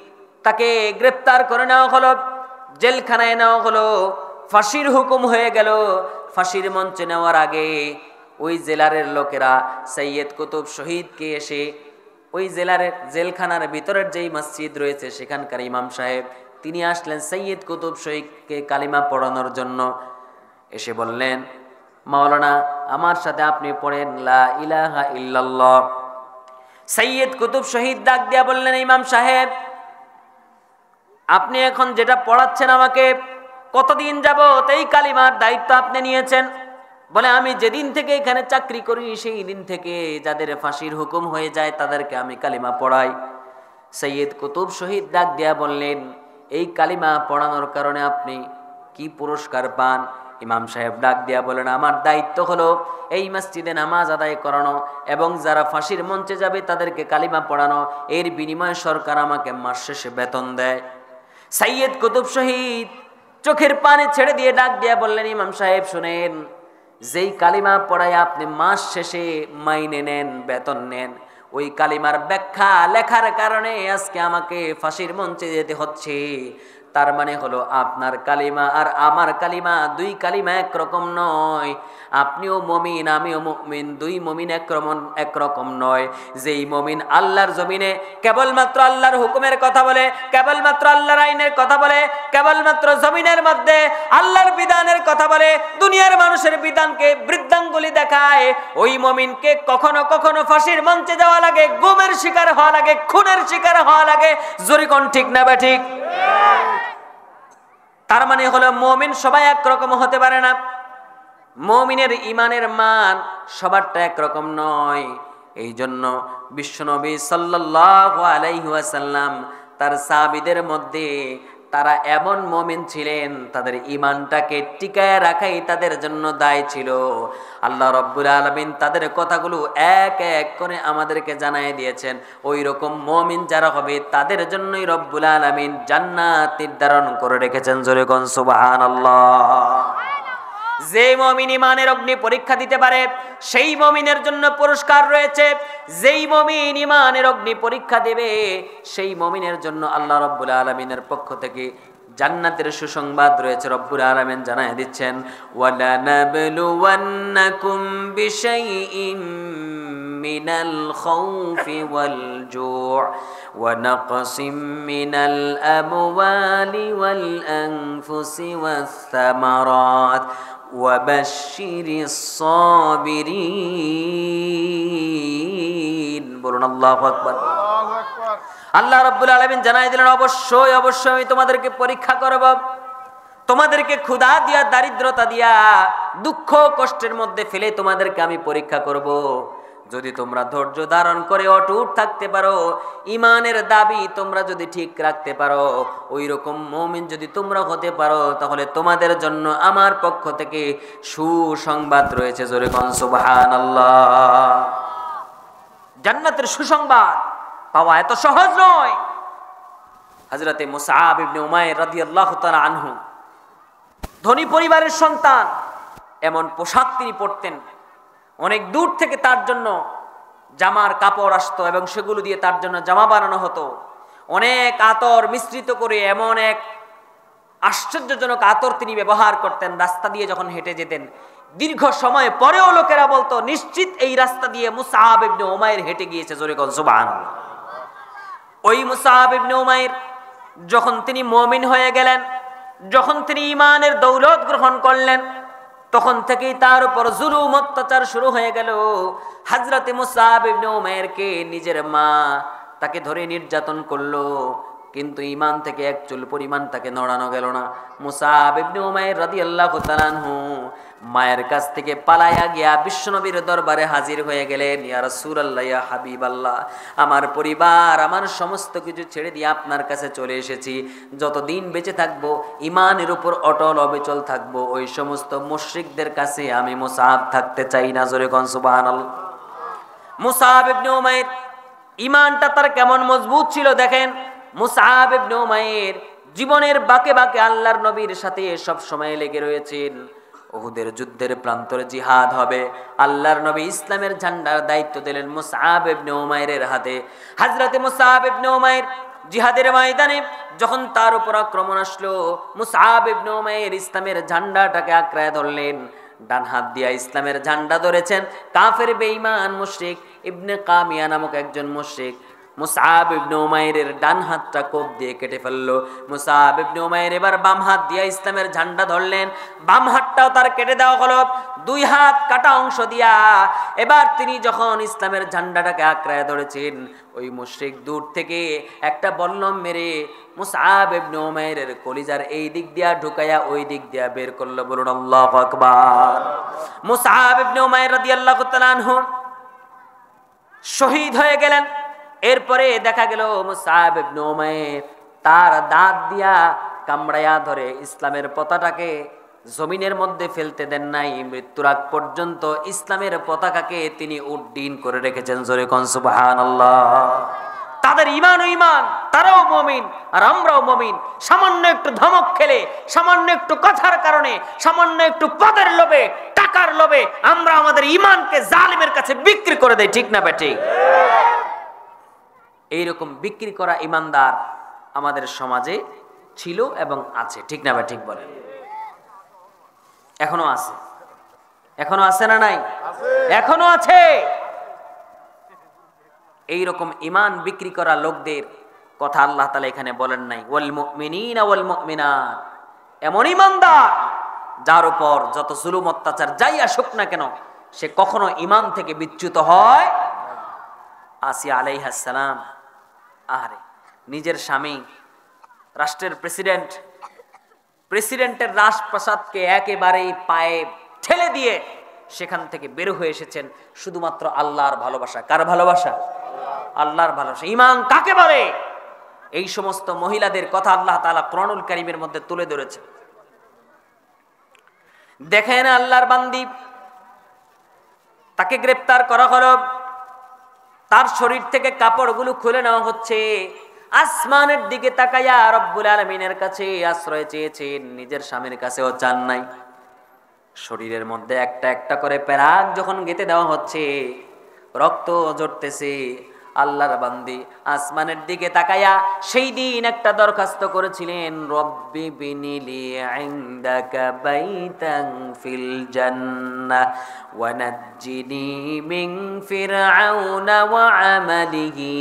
S1: তাকে গ্রেফতার করে নেওয়া হলো, জেলখানায় নেওয়া হলো, ফাঁসির হুকুম হয়ে গেল। ফাঁসির মঞ্চে নেওয়ার আগে ওই জেলারের লোকেরা সৈয়দ কুতুব শহীদকে এসে, ওই জেলখানার ভিতরের যেই মসজিদ রয়েছে সেখানকার ইমাম সাহেব, তিনি আসলেন সৈয়দ কুতুব শহীদকে কালিমা পড়ানোর জন্য। এসে বললেন, মাওলানা আমার সাথে আপনি পড়েন লা ইলাহা ইল্লাল্লাহ। সৈয়দ কুতুব শহীদ ডাক দিয়া বললেন, ইমাম সাহেব আপনি এখন যেটা পড়াচ্ছেন আমাকে, কতদিন যাবত এই কালিমার দায়িত্ব আপনি নিয়েছেন? বলে, আমি যেদিন থেকে এখানে চাকরি করি সেই দিন থেকে যাদের ফাঁসির হুকুম হয়ে যায় তাদেরকে আমি কালিমা পড়াই। সৈয়দ কুতুব শহীদ ডাক দিয়া বললেন, এই কালিমা পড়ানোর কারণে আপনি কি পুরস্কার পান? ইমাম সাহেব ডাক দিয়া বলেন, আমার দায়িত্ব হলো এই মসজিদে নামাজ আদায় করানো এবং যারা ফাঁসির মঞ্চে যাবে তাদেরকে কালিমা পড়ানো। এর বিনিময়ে সরকার আমাকে মাস শেষে বেতন দেয়। সৈয়দ কুতুব শহীদ চোখের পানি ছেড়ে দিয়ে ডাক দিয়া বললেন, ইমাম সাহেব শুনেন, যেই কালিমা পড়ায় আপনি মাস শেষে মাইনে নেন, বেতন নেন, ওই কালিমার ব্যাখ্যা লেখার কারণে আজকে আমাকে ফাঁসির মঞ্চে যেতে হচ্ছে। তার মানে হলো আপনার কালিমা আর আমার কালিমা, দুই কালিমা একরকম নয়। আপনিও মুমিন, আমিও মুমিন, দুই মুমিন একরকম নয়। যেই মুমিন আল্লাহর জমিনে কেবলমাত্র আল্লাহর হুকুমের কথা বলে, কেবলমাত্র আল্লাহর আইনের কথা বলে, কেবলমাত্র জমিনের মধ্যে আল্লাহর বিধানের কথা বলে, দুনিয়ার মানুষের বিধানকে বৃদ্ধাঙ্গুলি দেখায়, ওই মুমিনকে কখনো কখনো ফাঁসির মঞ্চে যাওয়া লাগে, গুমের শিকার হওয়া লাগে, খুনের শিকার হওয়া লাগে। জোরে কোন ঠিক না বা ঠিক? তার মানে হলো মুমিন সবাই একরকম হতে পারে না। মুমিনের ঈমানের মান সবারটা একরকম নয়। এই জন্য বিশ্বনবী সাল্লাল্লাহু আলাইহি ওয়াসাল্লাম তার সাহাবীদের মধ্যে তারা এমন মুমিন ছিলেন তাদের ঈমানটাকে টিকায় রাখাই তাদের জন্য দায় ছিল। আল্লাহ রাব্বুল আলামিন তাদের কথাগুলো এক এক করে আমাদেরকে জানায় দিয়েছেন। ওই রকম মুমিন যারা হবে তাদের জন্যই রব্বুল আলামিন জান্নাত নির্ধারণ করে রেখেছেন। জোরে কোন সুবহানাল্লাহ। যে মুমিন ঈমানের অগ্নি পরীক্ষা দিতে পারে সেই মুমিনের জন্য পুরস্কার রয়েছে। যেই মুমিন ঈমানের অগ্নি পরীক্ষা দেবে সেই মুমিনের জন্য আল্লাহ রাব্বুল আলামিনের পক্ষ থেকে জান্নাতের সুসংবাদ রয়েছে। রব্বুল আলামিন জানায় দিচ্ছেন, ওয়ালা নাবলুওয়ান্নাকুম বিশাইইম মিনাল খাউফি ওয়াল জু' ওয়া নাকসিম মিনাল আমওয়ালি ওয়াল আনফুসি ওয়াস সামারাত ওয়াবাশশিরিস সাবিরিন। বলুন আল্লাহু আকবার। আল্লাহ রাব্বুল আলামিন জানাই দিলেন, অবশ্যই অবশ্যই আমি তোমাদেরকে পরীক্ষা করব। তোমাদেরকে ক্ষুধা দিয়া, দারিদ্রতা দিয়া, দুঃখ কষ্টের মধ্যে ফেলে তোমাদেরকে আমি পরীক্ষা করব। যদি তোমরা ধৈর্য ধারণ করে অটুট থাকতে পারো, ঈমানের দাবি তোমরা যদি ঠিক রাখতে পারো, ওই রকম মুমিন যদি তোমরা হতে পারো, তাহলে তোমাদের জন্য আমার পক্ষ থেকে সুসংবাদ রয়েছে। জোরে কোন সুবহানাল্লাহ। জান্নাতের সুসংবাদ পাওয়া এত সহজ নয়। হযরতে মুসআব ইবনে উমাইর রাদিয়াল্লাহু তাআলা আনহু ধনী পরিবারের সন্তান। এমন পোশাক তিনি পরতেন, অনেক দূর থেকে তার জন্য জামার কাপড় আসতো এবং সেগুলো দিয়ে তার জন্য জামা বানানো হতো। অনেক আতর মিশ্রিত করে এমন এক আশ্চর্যজনক আতর তিনি ব্যবহার করতেন। রাস্তা দিয়ে যখন হেঁটে যেতেন, দীর্ঘ সময় পরেও লোকেরা বলতো, নিশ্চিত এই রাস্তা দিয়ে মুসআব ইবনে উমাইর হেঁটে গিয়েছে। জোরে কোন সুবহানাল্লাহ। ওই মুসআব ইবনে উমাইর যখন তিনি মুমিন হয়ে গেলেন, যখন তিনি ঈমানের দৌলত গ্রহণ করলেন, তখন থেকেই তার উপর জুলুম অত্যাচার শুরু হয়ে গেল। হযরতে মুসআব ইবনে উমাইরকে নিজের মা তাকে ধরে নির্যাতন করলো, কিন্তু ঈমান থেকে এক চুল পরিমাণ তাকে নড়ানো গেল না। মুসআব ইবনে উমাইর রাদিয়াল্লাহু তাআলা আনহু মায়ের কাছ থেকে পালায়া গিয়া বিশ্বনবীর দরবারে হাজির হয়ে গেলেন। ইয়া রাসূলুল্লাহ, ইয়া হাবিবাল্লাহ, আমার পরিবার, আমার সমস্ত কিছু ছেড়ে দিয়ে আপনার কাছে চলে এসেছি। যতদিন বেঁচে থাকবো ঈমানের উপর অটল অবিচল থাকবো। ওই সমস্ত মুশরিকদের কাছে আমি মুসআব থাকতে চাই না। জোরে কোন সুবহানাল্লাহ। মুসআব ইবনে উমাইর ঈমানটা তার কেমন মজবুত ছিল দেখেন। মুসআব ইবনে উমাইর জীবনের বাঁকে বাঁকে আল্লাহর নবীর সাথে সব সময় লেগে রয়েছেন। উহুদের যুদ্ধের প্রান্তরে জিহাদ হবে, আল্লাহর নবী ইসলামের ঝান্ডার দায়িত্ব দিলেন মুসআব ইবনে উমাইরের হাতে। হযরতে মুসআব ইবনে উমাইর জিহাদের ময়দানে যখন তার উপর আক্রমণ আসলো, মুসআব ইবনে উমাইর ইসলামের ঝান্ডাটাকে আঁকড়ায় ধরলেন। ডান হাত দিয়া ইসলামের ঝান্ডা ধরেছেন কাফের বেঈমান মুশরিক ইবনে কামিয়া নামক একজন মুশরিক। মুসআব ইবনে উমাইরের ডান হাতটা কোপ দিয়ে কেটে ফেললো। মুসআব ইবনে উমাইর এবার বাম হাত দিয়ে ইসলামের ঝান্ডা ধরলেন, বাম হাতটাও তার কেটে দেওয়া হলো। দুই হাত কাটা অংশ দিয়া এবার তিনি যখন ইসলামের ঝান্ডাটাকে আঁকড়ায় ধরেছেন, ওই মুশরিক দূর থেকে একটা বল্লম মেরে মুসআব ইবনে উমাইরের কলিজার এই দিক দিয়া ঢুকায়া ওই দিক দিয়া বের করলো। বলুন আল্লাহু আকবার। মুসআব ইবনে উমাইর রাদিয়াল্লাহু তাআলা আনহু শহীদ হয়ে গেলেন। এরপরে দেখা গেল মুসআব ইবনে উমাইর তার দাঁত দিয়া কামড়ায়া ধরে ইসলামের পতাকাকে জমিনের মধ্যে ফেলতে দেন নাই। মৃত্যুর আগ পর্যন্ত ইসলামের পতাকাকে তিনি উড্ডীন করে রেখেছেন। জোরে কোন সুবহানাল্লাহ। তাদের ঈমান ও ঈমান, তারাও মুমিন আর আমরাও মুমিন। সামান্য একটু ধমক খেলে, সামান্য একটু কথার কারণে, সামান্য একটু পদের লোভে, টাকার লোভে আমরা আমাদের ঈমানকে জালিমের কাছে বিক্রি করে দেই। ঠিক না বেঠিক? এইরকম বিক্রি করা ঈমানদার আমাদের সমাজে ছিল এবং আছে। ঠিক না বেঠিক বলেন? এখনো আছে, এখনো আছে না নাই? এখনো আছে। এইরকম ঈমান বিক্রি করা লোকদের কথা আল্লাহ তাআলা এখানে বলেন নাই। ওয়াল মুমিনিনা ওয়াল মুমিনাত, এমন ঈমানদার যার উপর যত জুলুম অত্যাচার যাই আসুক না কেন সে কখনো ঈমান থেকে বিচ্যুত হয়। আসিয়া আলাইহিস সালাম, আরে নিজের স্বামী রাষ্ট্রের প্রেসিডেন্টের রাজপ্রাসাদকে একেবারেই পায়ে ঠেলে দিয়ে সেখান থেকে বের হয়ে এসেছেন শুধুমাত্র আল্লাহর ভালোবাসা। কার ভালোবাসা? আল্লাহর ভালোবাসা। ঈমান কাকে বলে? এই সমস্ত মহিলাদের কথা আল্লাহ তাআলা কোরআনুল কারীমের মধ্যে তুলে ধরেছে। দেখেন আল্লাহর বান্দি, তাকে গ্রেফতার করা হলো, তার শরীর থেকে কাপড়গুলো খুলে নেওয়া হচ্ছে। আসমানের দিকে তাকাইয়া রব্বুল আলামিনের কাছে আশ্রয় চেয়েছেন, নিজের স্বামীর কাছেও চান নাই। শরীরের মধ্যে একটা একটা করে পেরাক যখন গেঁথে দেওয়া হচ্ছে, রক্ত ঝরতেছে, আল্লাহর বান্দি আসমানের দিকে তাকাইয়া সেই দিন একটা দরখাস্ত করেছিলেন, রব্বি বিনিলি ইনদাকা বাইতান ফিল জান্নাহ ওয়া নাজ্জিনি মিন ফিরআউনা ওয়া আমালিহি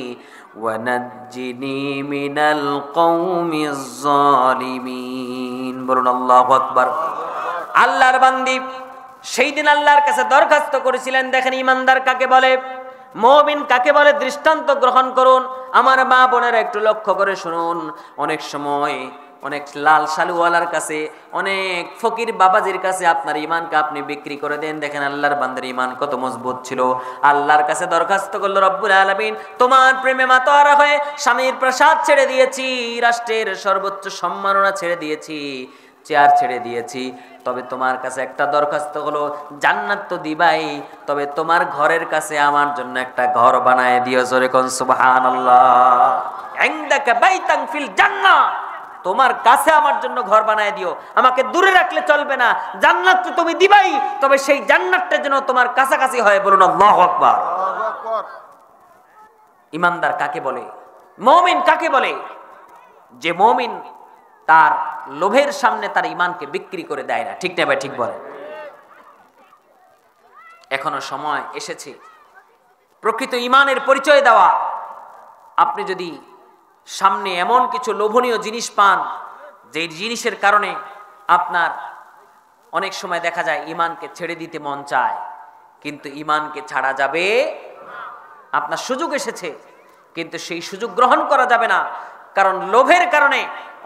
S1: ওয়া নাজ্জিনি মিনাল কওমিজ জালিমিন। বলুন আল্লাহু আকবার। আল্লাহর বান্দি সেই দিন আল্লাহর কাছে দরখাস্ত করেছিলেন। দেখেন ইমানদার কাকে বলে, মুমিন কাকে বলে, দৃষ্টান্ত গ্রহণ করুন। আমার মা বোনেরা একটু লক্ষ্য করে শুনুন। অনেক সময় অনেক লাল শালুওয়ালার কাছে, অনেক ফকির বাবাজির কাছে আপনার ইমানকে আপনি বিক্রি করে দেন। দেখেন আল্লাহর বান্দার ইমান কত মজবুত ছিল। আল্লাহর কাছে দরখাস্ত করলো, রব্বুল আলামিন তোমার প্রেমে মাতোয়ারা হয়ে স্বামীর প্রাসাদ ছেড়ে দিয়েছি, রাষ্ট্রের সর্বোচ্চ সম্মাননা ছেড়ে দিয়েছি, চেয়ার ছেড়ে দিয়েছি, তবে তোমার কাছে একটা দরখাস্ত হলো, জান্নাত তো দিবাই, তবে তোমার ঘরের কাছে আমার জন্য একটা ঘর বানায় দিও। জোরে কোন সুবহানাল্লাহ। ইনদাকা বাইতান ফিল জান্নাহ, তোমার কাছে আমার জন্য ঘর বানায় দিও, আমাকে দূরে রাখলে চলবে না। জান্নাত তো তুমি দিবাই, তবে সেই জান্নাতটা যেন তোমার কাছাকাছি হয়। বলুন আল্লাহু আকবার। ইমানদার কাকে বলে, মুমিন কাকে বলে? যে মুমিন তার লোভের সামনে তার ইমানকে বিক্রি করে দেয় না। ঠিক না ভাই? ঠিক বলে। এখনো সময় এসেছে প্রকৃত ইমানের পরিচয় দেওয়া। আপনি যদি সামনে এমন কিছু লোভনীয় জিনিস পান, যে জিনিসের কারণে আপনার অনেক সময় দেখা যায় ইমানকে ছেড়ে দিতে মন চায়, কিন্তু ইমানকে ছাড়া যাবে। আপনার সুযোগ এসেছে, কিন্তু সেই সুযোগ গ্রহণ করা যাবে না, কারণ লোভের কারণে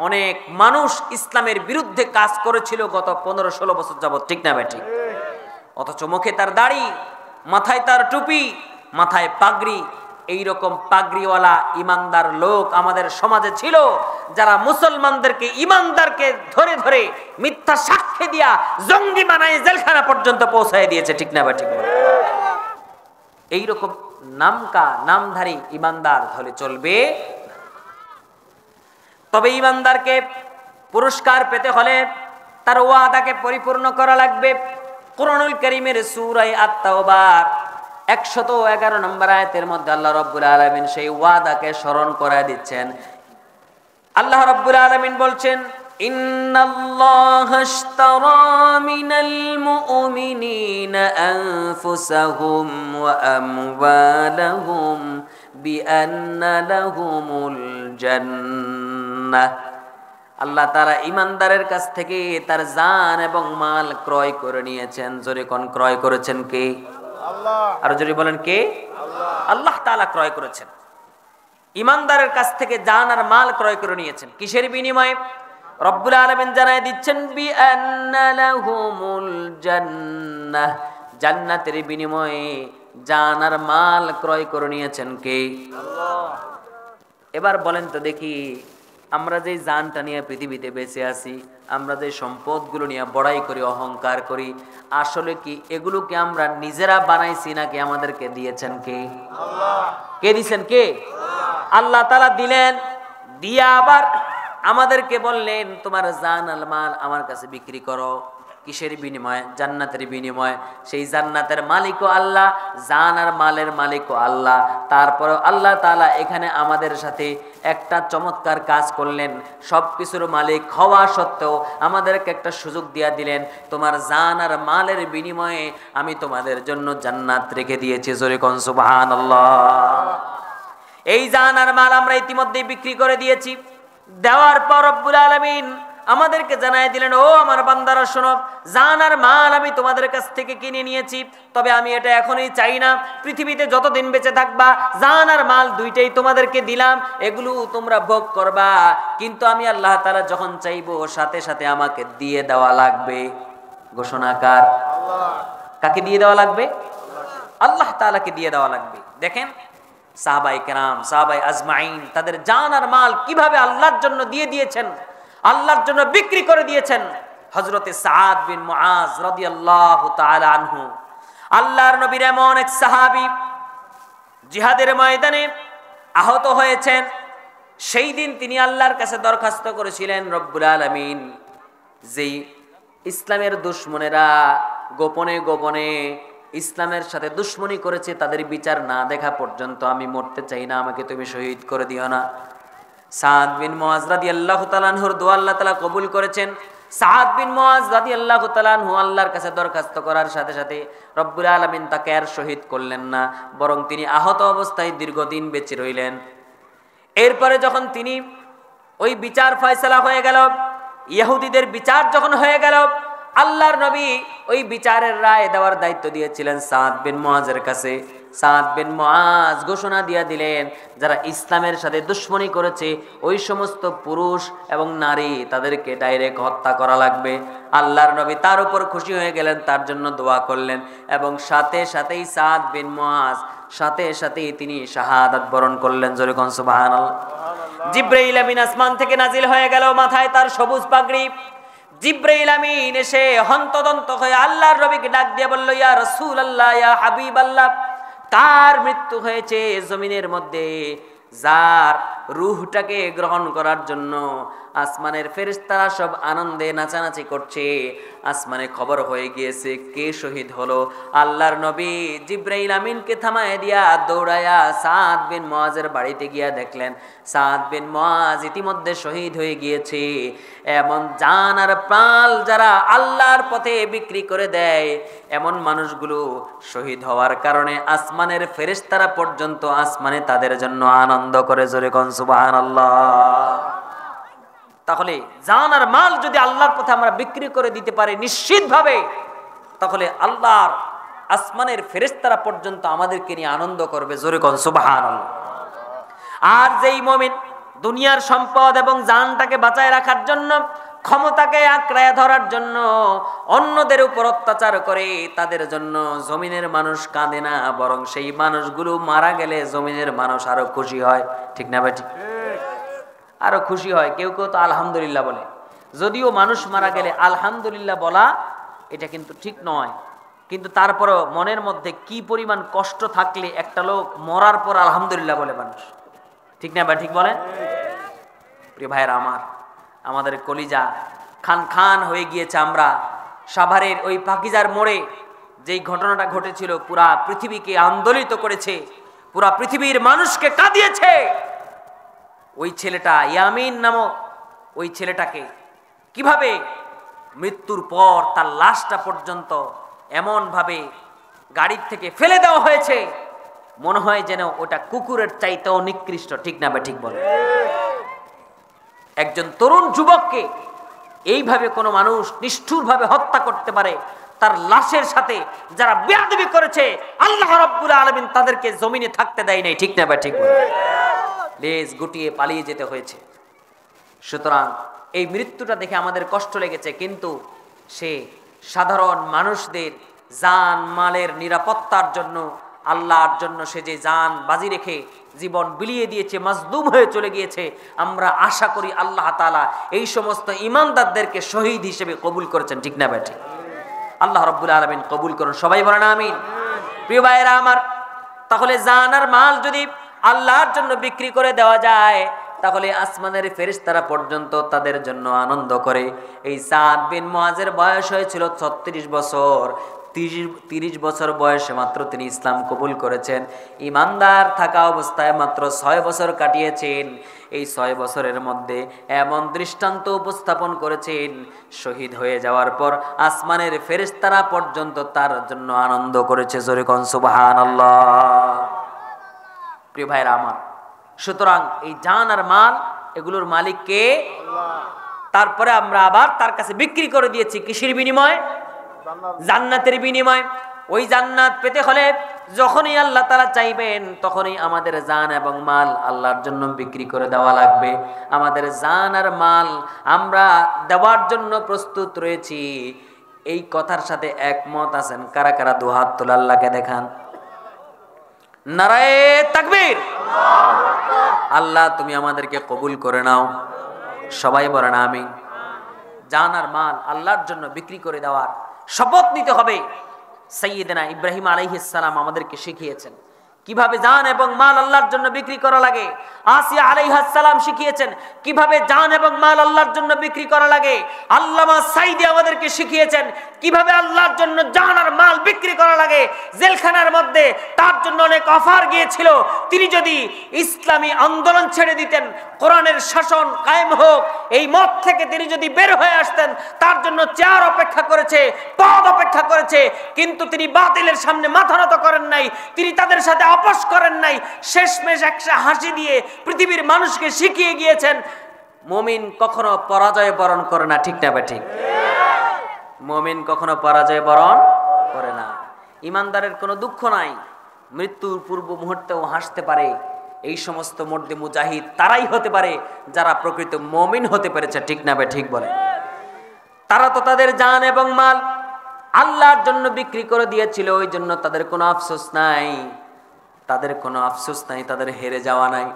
S1: অনেক মানুষ ইসলামের বিরুদ্ধে কাজ করেছিল গত 15-16 বছর যাবত। ঠিক না ভাই? ঠিক। অথচ মুখে তার দাড়ি, মাথায় তার টুপি, মাথায় পাগড়ি, এইরকম পাগড়িওয়ালা ইমানদার লোক আমাদের সমাজে ছিল, যারা মুসলমানদেরকে, ইমানদারকে ধরে ধরে মিথ্যা সাক্ষ্য দিয়া জঙ্গি বানায় জেলখানা পর্যন্ত পৌঁছায় দিয়েছে। ঠিক না ভাই? ঠিক। এইরকম নামধারী ইমানদার হলে চলবে। তবে ইমানদারকে পুরস্কার পেতে হলে তার ওয়াদাকে পরিপূর্ণ করা লাগবে। কুরআনুল কারীমের সূরা আত-তাওবার 111 নম্বর আয়াতের মধ্যে আল্লাহ রাব্বুল আলামিন সেই ওয়াদাকে স্মরণ করায় দিচ্ছেন। আল্লাহ রাব্বুল আলামিন বলছেন, ইন্নাল্লাহা আশতারা মিনাল মুমিনিনা আনফুসাহুম ওয়া আমওয়ালাহুম বিআন্না লাহুমুল জান্নাহ। আল্লাহ তাআলা ঈমানদারের কাছ থেকে তার জান এবং মাল ক্রয় করে নিয়েছেন। জোরে কোন ক্রয় করেছেন কে? আল্লাহ। আর জোরে বলেন কে? আল্লাহ। আল্লাহ তাআলা ক্রয় করেছেন। ঈমানদারের কাছ থেকে জান আর মাল ক্রয় করে নিয়েছেন। কিসের বিনিময়ে? রব্বুল আলামিন জানায় দিচ্ছেন, বিআন্না লাহুমুল জান্নাহ, জান্নাতের বিনিময়ে জান আর মাল ক্রয় করে নিয়েছেন কে? আল্লাহ। এবার বলেন তো দেখি, আমরা যে জানটা নিয়ে পৃথিবীতে বেঁচে আছি, আমরা যে সম্পদগুলো নিয়ে বড়াই করি, অহংকার করি, আসলে কি এগুলোকে আমরা নিজেরা বানাইছি নাকি আমাদেরকে দিয়েছেন কে? আল্লাহ। কে দিয়েছেন? কে? আল্লাহ তাআলা দিলেন। দিয়া আবার আমাদেরকে বললেন, তোমার জান আর মাল আমার কাছে বিক্রি করো। কিসের বিনিময়ে? জান্নাতের বিনিময়ে। সেই জান্নাতের মালিকও আল্লাহ, জান আর মালের মালিকও আল্লাহ। তারপরে আল্লাহ তাআলা এখানে আমাদের সাথে একটা চমৎকার কাজ করলেন। সব কিছুর মালিক হওয়া সত্ত্বেও আমাদেরকে একটা সুযোগ দিয়া দিলেন, তোমার জান আর মালের বিনিময়ে আমি তোমাদের জন্য জান্নাত রেখে দিয়েছি। জোরে কোন সুবহানাল্লাহ। এই জান আর মাল আমরা ইতিমধ্যেই বিক্রি করে দিয়েছি। দেওয়ার পর রব্বুল আলামিন আমাদেরকে জানায় দিলেন, ও আমার বান্দারা শোনো, জান আর মাল আমি তোমাদের কাছ থেকে কিনে নিয়েছি, তবে আমি এটা এখনই চাই না। পৃথিবীতে যতদিন বেঁচে থাকবা জান আর মাল দুইটাই তোমাদেরকে দিলাম, এগুলো তোমরা ভোগ করবা, কিন্তু আমি আল্লাহ তাআলা যখন চাইবো সাথে সাথে আমাকে দিয়ে দেওয়া লাগবে। ঘোষণাকার আল্লাহ। কাকে দিয়ে দেওয়া লাগবে? আল্লাহ তাআলাকে দিয়ে দেওয়া লাগবে। দেখেন সাহাবায়ে কেরাম, সাহাবায়ে আজমাইন তাদের জান আর মাল কিভাবে আল্লাহর জন্য দিয়ে দিয়েছেন, আল্লাহর জন্য বিক্রি করে দিয়েছেন। হযরতে সাদ বিন মুআজ রাদিয়াল্লাহু তাআলা আনহু, আল্লাহর নবীর এমন এক সাহাবী, জিহাদের ময়দানে আহত হয়েছেন। সেই দিন তিনি আল্লাহর কাছে দরখাস্ত করেছিলেন, রব্বুল আলামিন, যেই ইসলামের দুশমনেরা গোপনে গোপনে ইসলামের সাথে দুশমনি করেছে, তাদের বিচার না দেখা পর্যন্ত আমি মরতে চাই না, আমাকে তুমি শহীদ করে দিও না। সাদ বিন মুআজ রাদিয়াল্লাহু তাআলা আনহুর দোয়া আল্লাহ তাআলা কবুল করেছেন। সাদ বিন মুআজ রাদিয়াল্লাহু তাআলা আনহু আল্লাহর কাছে দরখাস্ত করার সাথে সাথে রব্বুল আলামিন তাকে আর শহীদ করলেন না, বরং তিনি আহত অবস্থায় দীর্ঘদিন বেঁচে রইলেন। এরপরে যখন তিনি ওই বিচার ফয়সালা হয়ে গেল, ইহুদিদের বিচার যখন হয়ে গেল, আল্লাহর নবী ওই বিচারের রায় দেওয়ার দায়িত্ব দিয়েছিলেন সাদ বিন মুআজের কাছে। সাদ বিন মুআজ ঘোষণা দিয়ে দিলেন, যারা ইসলামের সাথে দুশমনি করেছে ওই সমস্ত পুরুষ এবং নারী তাদেরকে ডাইরেক্ট হত্যা করা লাগবে। আল্লাহর নবী তার উপর খুশি হয়ে গেলেন, তার জন্য দোয়া করলেন, এবং সাথে সাথেই সাদ বিন মুআজ সাথে সাথেই তিনি শাহাদাত বরণ করলেন। জোরে কোন সুবহানাল্লাহ। জিবরাইল আমিন আসমান থেকে নাজিল হয়ে গেল, মাথায় তার সবুজ পাগড়ি। জিবরাইল আমিন এসে হন্তদন্ত হয়ে আল্লাহর নবীকে ডাক দিয়ে বলল, ইয়া রাসূলুল্লাহ, ইয়া হাবিবাল্লাহ, কার মৃত্যু হয়েছে জমিনের মধ্যে, যার রূহটাকে গ্রহণ করার জন্য আসমানের ফেরেশতারা সব আনন্দে নাচানাচি করছে, আসমানে খবর হয়ে গিয়েছে কে শহীদ হলো। আল্লাহর নবী জিবরাইল আমিনকে থামায় দিয়া দৌড়ায়া সাদ বিন মুআজের বাড়িতে গিয়া দেখলেন সাদ বিন মুআজ ইতিমধ্যে শহীদ হয়ে গিয়েছে। এমন জান আর প্রাণ যারা আল্লাহর পথে বিক্রি করে দেয়, এমন মানুষগুলো শহীদ হওয়ার কারণে আসমানের ফেরেশতারা পর্যন্ত আসমানে তাদের জন্য আনন্দ করে। জোরে কোন সুবহানাল্লাহ। তাহলে জান আর মাল যদি আল্লাহর পথে আমরা বিক্রি করে দিতে পারি নিশ্চিতভাবে, তাহলে আল্লাহর আসমানের ফেরেশতারা পর্যন্ত আমাদেরকে নিয়ে আনন্দ করবে। জোরে কোন সুবহানাল্লাহ। আর যেই মুমিন দুনিয়ার সম্পদ এবং জানটাকে বাঁচায় রাখার জন্য, ক্ষমতাকে আঁকড়ায় ধরার জন্য অন্যদের উপর অত্যাচার করে, তাদের জন্য জমিনের মানুষ কাঁদে না, বরং সেই মানুষগুলো মারা গেলে জমিনের মানুষ আরো খুশি হয়। ঠিক না ভাই? আরো খুশি হয়। কেউ কেউ তো আলহামদুলিল্লাহ বলে। যদিও মানুষ মারা গেলে আলহামদুলিল্লাহ বলা এটা কিন্তু ঠিক নয়, কিন্তু তারপরও মনের মধ্যে কি পরিমাণ কষ্ট থাকলে একটা লোক মরার পর আলহামদুলিল্লাহ বলে মানুষ। ঠিক না ভাই? ঠিক বলেন। প্রিয় ভাইয়েরা আমার, আমাদের কলিজা খান খান হয়ে গিয়েছে। আমরা সাভারের ওই পাকিজার মোড়ে যেই ঘটনাটা ঘটেছিল, পুরা পৃথিবীকে আন্দোলিত করেছে, পুরা পৃথিবীর মানুষকে কাঁদিয়েছে। ওই ছেলেটা ইয়ামিন নামক ওই ছেলেটাকে কিভাবে মৃত্যুর পর তার লাশটা পর্যন্ত এমন ভাবে গাড়ির থেকে ফেলে দেওয়া হয়েছে, মনে হয় যেন ওটা কুকুরের চাইতেও নিকৃষ্ট। ঠিক না ভাই? ঠিক বলে। একজন তরুণ যুবককে এইভাবে কোনো মানুষ নিষ্ঠুরভাবে হত্যা করতে পারে, তার লাশের সাথে যারা বেয়াদবি করেছে আল্লাহ রাব্বুল আলামিন তাদেরকে জমিনে থাকতে দেয় নাই। ঠিক না ভাই? ঠিক বলে। লেজ গুটিয়ে পালিয়ে যেতে হয়েছে। সুতরাং এই মৃত্যুটা দেখে আমাদের কষ্ট লেগেছে, কিন্তু সে সাধারণ মানুষদের জান মালের নিরাপত্তার জন্য, আল্লাহর জন্য সে যে জান বাজি রেখে জীবন বিলিয়ে দিয়েছে, মাজলুম হয়ে চলে গিয়েছে। আমরা আশা করি আল্লাহ তাআলা এই সমস্ত ঈমানদারদেরকে শহীদ হিসেবে কবুল করেছেন। ঠিক না ভাই? ঠিক। আল্লাহ রাব্বুল আলামিন কবুল করুন। সবাই বলেন আমিন। প্রিয় ভাইয়েরা আমার, তাহলে জান আর মাল যদি আল্লাহর জন্য বিক্রি করে দেওয়া যায়, তাহলে আসমানের ফেরেশতারা পর্যন্ত তাদের জন্য আনন্দ করে। এই সাদ বিন মুআজের বয়স হয়েছিল 36 বছর। 30 বছর বয়সে মাত্র তিনি ইসলাম কবুল করেছেন। ইমানদার থাকা অবস্থায় মাত্র 6 বছর কাটিয়েছেন। এই 6 বছরের মধ্যে এমন দৃষ্টান্ত উপস্থাপন করেছেন, শহীদ হয়ে যাওয়ার পর আসমানের ফেরেশতারা পর্যন্ত তার জন্য আনন্দ করেছে। জোরে কোন সুবহানাল্লাহ। প্রিয় ভাইরা আমার, সুতরাং এই জান আর মাল এগুলোর মালিক কে? আল্লাহ। তারপরে আমরা আবার তার কাছে বিক্রি করে দিয়েছি কিসের বিনিময়ে? জান্নাতের বিনিময়ে। ওই জান্নাত পেতে হলে যখনই আল্লাহ তাআলা চাইবেন তখনই আমাদের জান এবং মাল আল্লাহর জন্য বিক্রি করে দেওয়া লাগবে। আমাদের জান আর মাল আমরা দেওয়ার জন্য প্রস্তুত রয়েছি। এই কথার সাথে একমত আছেন কারা কারা? দুহাত তুলে আল্লাহকে দেখান। নারায়ে তাকবীর। আল্লাহ তুমি আমাদেরকে কবুল করে নাও, সবাই বলেন আমিন। জান আর মাল আল্লাহর জন্য বিক্রি করে দেওয়ার শপথ নিতে হবে। সাইয়্যিদনা ইব্রাহিম আলাইহিস সালাম আমাদেরকে শিখিয়েছেন কিভাবে জান এবং মাল আল্লাহর জন্য বিক্রি করা লাগে। আসিয়া আলাইহিস সালাম শিখিয়েছেন কিভাবে জান এবং মাল আল্লাহর জন্য বিক্রি করা লাগে। আল্লামা সাইদি আমাদেরকে শিখিয়েছেন কিভাবে আল্লাহর জন্য জান আর মাল বিক্রি করা লাগে। জেলখানার মধ্যে তার জন্য অনেক অফার গিয়েছিল, তিনি যদি ইসলামী আন্দোলন ছেড়ে দিতেন, কোরআনের শাসন কায়েম হোক, এই মত থেকে তিনি যদি বের হয়ে আসতেন, তার জন্য চেয়ার অপেক্ষা করেছে, পদ অপেক্ষা করেছে, কিন্তু তিনি বাতিলের সামনে মাথা নত করেন নাই, তিনি তাদের সাথে আপোষ করেন নাই। শেষমেশ একটা হাসি দিয়ে পৃথিবীর মানুষকে শিখিয়ে গিয়েছেন মুমিন কখনো পরাজয় বরণ করে না। ঠিক না ঠিক? মুমিন কখনো পরাজয় বরণ করে না। ইমানদারের কোনো দুঃখ নাই, মৃত্যুর পূর্ব মুহূর্তেও হাসতে পারে। এই সমস্ত মর্দে মুজাহিদ তারাই হতে পারে যারা প্রকৃত মুমিন হতে পেরেছে। ঠিক না ঠিক বলে? তারা তো তাদের জান এবং মাল আল্লাহর জন্য বিক্রি করে দিয়েছিল, ওই জন্য তাদের কোনো আফসোস নাই, তাদের কোনো আফসোস নাই, তাদের হেরে যাওয়া নাই।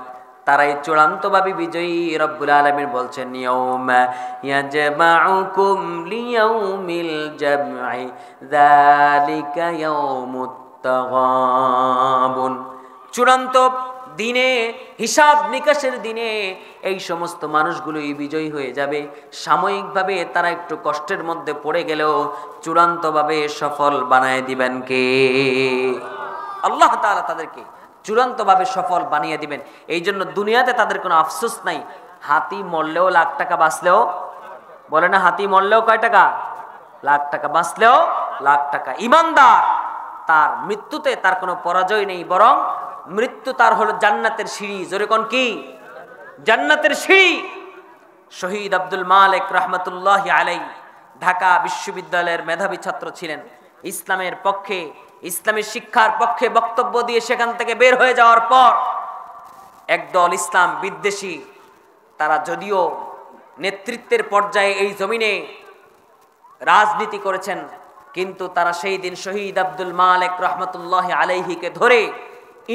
S1: তারাই চূড়ান্তভাবে বিজয়ী। রব্বুল আলামিন বলছেন ইয়াউমা ইয়াজমাউকুম লিয়াউমিল জামঈ যালিকা ইয়াউমুত তাগাবুন। চূড়ান্ত দিনে, হিসাব নিকাশের দিনে এই সমস্ত মানুষগুলোই বিজয়ী হয়ে যাবে। সাময়িকভাবে তারা একটু কষ্টের মধ্যে পড়ে গেলেও চূড়ান্তভাবে সফল বানায় দিবেন কে? আল্লাহ তাআলা তাদেরকে চূড়ান্তভাবে সফল বানিয়ে দিবেন। এই জন্য দুনিয়াতে তাদের কোনো আফসোস নাই। হাতি মরলেও লাখ টাকা বাঁচলেও, বলে না হাতি মরলেও কয় টাকা? লাখ টাকা, বাঁচলেও লাখ টাকা। ইমানদার তার মৃত্যুতে তার কোনো পরাজয় নেই, বরং মৃত্যু তার হলো জান্নাতের সিঁড়ি। জোরে কোন কি? জান্নাতের সিঁড়ি। শহীদ আব্দুল মালিক রহমতুল্লাহি আলাইহি ঢাকা বিশ্ববিদ্যালয়ের মেধাবী ছাত্র ছিলেন। ইসলামের পক্ষে, ইসলামী শিক্ষার পক্ষে বক্তব্য দিয়ে সেখান থেকে বের হয়ে যাওয়ার পর একদল ইসলাম বিদ্বেষী, তারা যদিও নেতৃত্বের পর্যায়ে এই জমিনে রাজনীতি করেছেন, কিন্তু তারা সেই দিন শহীদ আব্দুল মালিক রহমতুল্লাহি আলাইহিকে ধরে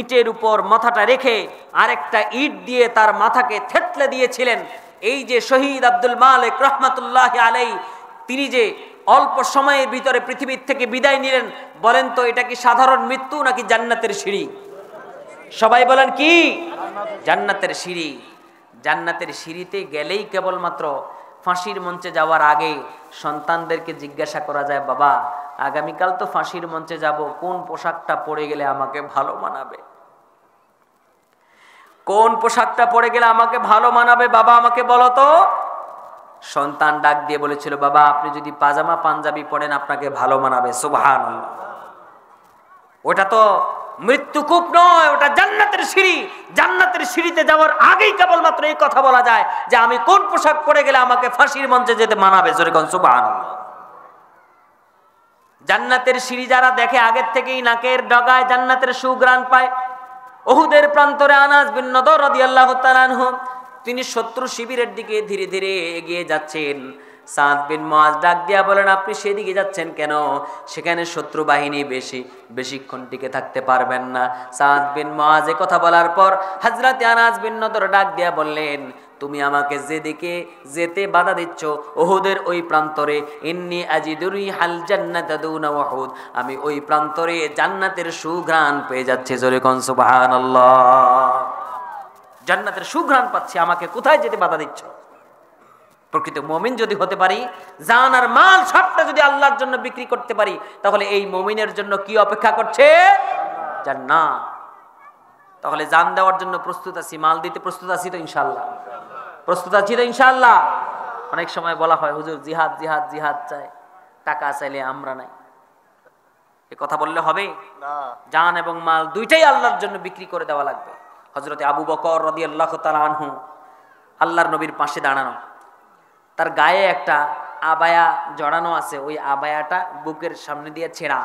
S1: ইটের উপর মাথাটা রেখে আরেকটা ইট দিয়ে তার মাথাকে থেতলে দিয়েছিলেন। এই যে শহীদ আব্দুল মালিক রহমতুল্লাহি আলাইহি, তিনি যে অল্প সময়ের ভিতরে পৃথিবীর থেকে বিদায় নিলেন, বলেন তো এটা কি সাধারণ মৃত্যু নাকি জান্নাতের সিঁড়ি? সবাই বলেন কি? জান্নাতের সিঁড়ি। জান্নাতের সিঁড়িতে গেলেই কেবলমাত্র ফাঁসির মঞ্চে যাওয়ার আগে সন্তানদেরকে জিজ্ঞাসা করা যায়, বাবা আগামীকাল তো ফাঁসির মঞ্চে যাব, কোন পোশাকটা পরে গেলে আমাকে ভালো মানাবে? কোন পোশাকটা পরে গেলে আমাকে ভালো মানাবে বাবা, আমাকে বলো তো। সন্তান ডাক দিয়ে বলেছিল, বাবা আপনি যদি পাজামা পাঞ্জাবি পরেন আপনাকে ভালো মানাবে। সুবহানাল্লাহ। ওটা তো মৃত্যুকূপ নয়, ওটা জান্নাতের সিঁড়ি। জান্নাতের সিঁড়িতে যাওয়ার আগেই কেবলমাত্র এই কথা বলা যায় যে আমি কোন পোশাক পরে গেলে আমাকে ফাঁসির মঞ্চে যেতে মানাবে। জোরে কোন সুবহানাল্লাহ। জান্নাতের সিঁড়ি যারা দেখে আগের থেকেই নাকের ডগায় জান্নাতের সুঘ্রাণ পায়। উহুদের প্রান্তরে আনাস বিন নদর রাদিয়াল্লাহু তাআলা আনহু, তিনি শত্রু শিবিরের দিকে ধীরে ধীরে এগিয়ে যাচ্ছেন। সাদ বিন মুআজ ডাক দিয়া বলেন, আপনি সেদিকে যাচ্ছেন কেন? সেখানে শত্রু বাহিনী বেশিক্ষণ টিকে থাকতে পারবেন না। সাদ বিন মুআজ এ কথা বলার পর হযরত আনাস বিন নদর ডাক দিয়া বললেন, তুমি আমাকে যেদিকে যেতে বাধা দিচ্ছ উহুদের ওই প্রান্তরে, ইন্নী আজিদুরি হাল জান্নাতা দুনা উহুদ, আমি ওই প্রান্তরে জান্নাতের সুঘ্রাণ পেয়ে যাচ্ছি। জোরে কোন সুবহানাল্লাহ। জান্নাতের সুঘ্রাণ পাচ্ছি, আমাকে কোথায় যেতে বাধা দিচ্ছ? প্রকৃত মুমিন যদি হতে পারি, জান আর মাল সবটা যদি আল্লাহর জন্য বিক্রি করতে পারি, তাহলে এই মুমিনের জন্য কি অপেক্ষা করছে? জান্নাত। তাহলে জান দেওয়ার জন্য প্রস্তুত আছি, মাল দিতে প্রস্তুত আছি তো ইনশাআল্লাহ? প্রস্তুত আছি তো ইনশাআল্লাহ? অনেক সময় বলা হয়, হুজুর জিহাদ জিহাদ জিহাদ চাই, টাকা চাইলে আমরা নাই। এ কথা বললে হবে না। জান এবং মাল দুইটাই আল্লাহর জন্য বিক্রি করে দেওয়া লাগবে। হযরতে আবু বকর রাদিয়াল্লাহু তাআলা আনহু আল্লাহর নবীর পাশে দাঁড়ানো, তার গায়ে একটা আবায়া জড়ানো আছে, ওই আবায়াটা বুকের সামনে দিয়ে ছেঁড়া,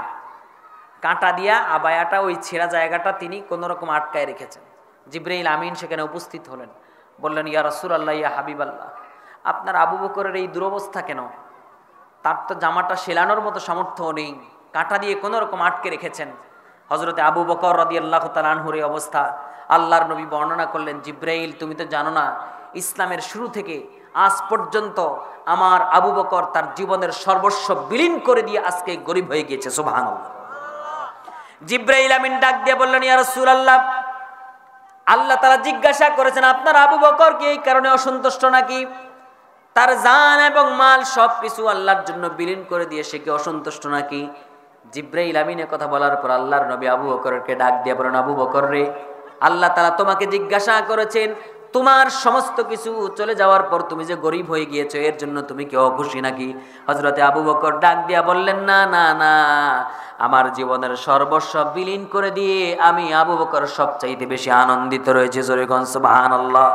S1: কাঁটা দিয়া আবায়াটা ওই ছেঁড়া জায়গাটা তিনি কোন রকম আটকায় রেখেছেন। জিবরাইল আমিন সেখানে উপস্থিত হলেন, বললেন, ইয়া রাসূলুল্লাহ, ইয়া হাবিবাল্লাহ, আপনার আবু বকরের এই দুরবস্থা কেন? তার তো জামাটা সেলানোর মতো সামর্থ্য নেই, কাঁটা দিয়ে কোন রকম আটকে রেখেছেন। হযরতে আবু বকর রাদিয়াল্লাহু তাআলা আনহুর এই অবস্থা আল্লাহর নবী বর্ণনা করলেন, জিব্রাইল তুমি তো জানো না, ইসলামের শুরু থেকে আজ পর্যন্ত আমার আবু বকর তার জীবনের সর্বস্ব বিলীন করে দিয়ে আজকে গরিব হয়ে গিয়েছে। সুবহানাল্লাহ। জিব্রাইল আমিন ডাক দিয়ে বললেন, ইয়া রাসূলুল্লাহ, আল্লাহ তাআলা জিজ্ঞাসা করেছেন আপনার আবু বকর কি এই কারণে অসন্তুষ্ট নাকি? তার জান এবং মাল সবকিছু আল্লাহর জন্য বিলীন করে দিয়ে সে কি অসন্তুষ্ট নাকি? জিব্রাইল আমিনের কথা বলার পর আল্লাহর নবী আবু বকরকে ডাক দিয়ে বলেন, আবু বকর রে, আল্লাহ তাআলা তোমাকে জিজ্ঞাসা করেছেন তোমার সমস্ত কিছু চলে যাওয়ার পর তুমি যে গরিব হয়ে গিয়েছো এর জন্য তুমি কি অখুশি নাকি? হযরতে আবু বকর ডাক দিয়া বললেন, না না না, আমার জীবনের সর্বস্ব বিলীন করে দিয়ে আমি আবু বকর সবচাইতে বেশি আনন্দিত রয়েছে। জোরে কোন সুবহানাল্লাহ।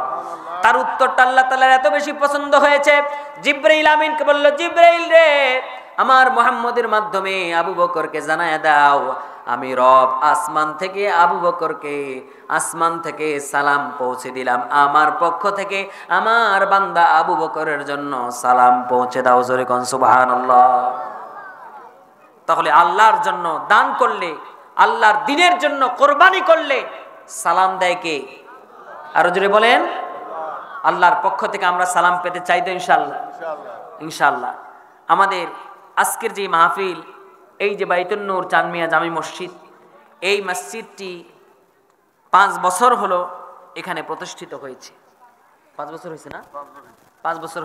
S1: তার উত্তরটা আল্লাহ তাআলার এত বেশি পছন্দ হয়েছে, জিব্রাইল আমিনকে বলল, জিব্রাইল রে, আমার মুহাম্মদের মাধ্যমে আবু বকরকে জানায় দাও আমি রব আসমান থেকে আবু বকরকে আসমান থেকে সালাম পৌঁছে দিলাম, আমার পক্ষ থেকে আমার বান্দা আবু বকরের জন্য সালাম পৌঁছে দাও। জোরে কোন সুবহানাল্লাহ। তাহলে আল্লাহর জন্য দান করলে, আল্লাহর দ্বীনের জন্য কোরবানি করলে সালাম দেয় কে? আরো জোরে বলেন। আল্লাহর পক্ষ থেকে আমরা সালাম পেতে চাই তো ইনশাআল্লাহ? ইনশাআল্লাহ। আমাদের আজকের যে মাহফিল, এই যে বাইতুন নূর চাঁদমিয়া জামি মসজিদ, এই মসজিদটি 5 বছর হলো এখানে প্রতিষ্ঠিত হয়েছে। 5 বছর হয়েছে না? 5 বছর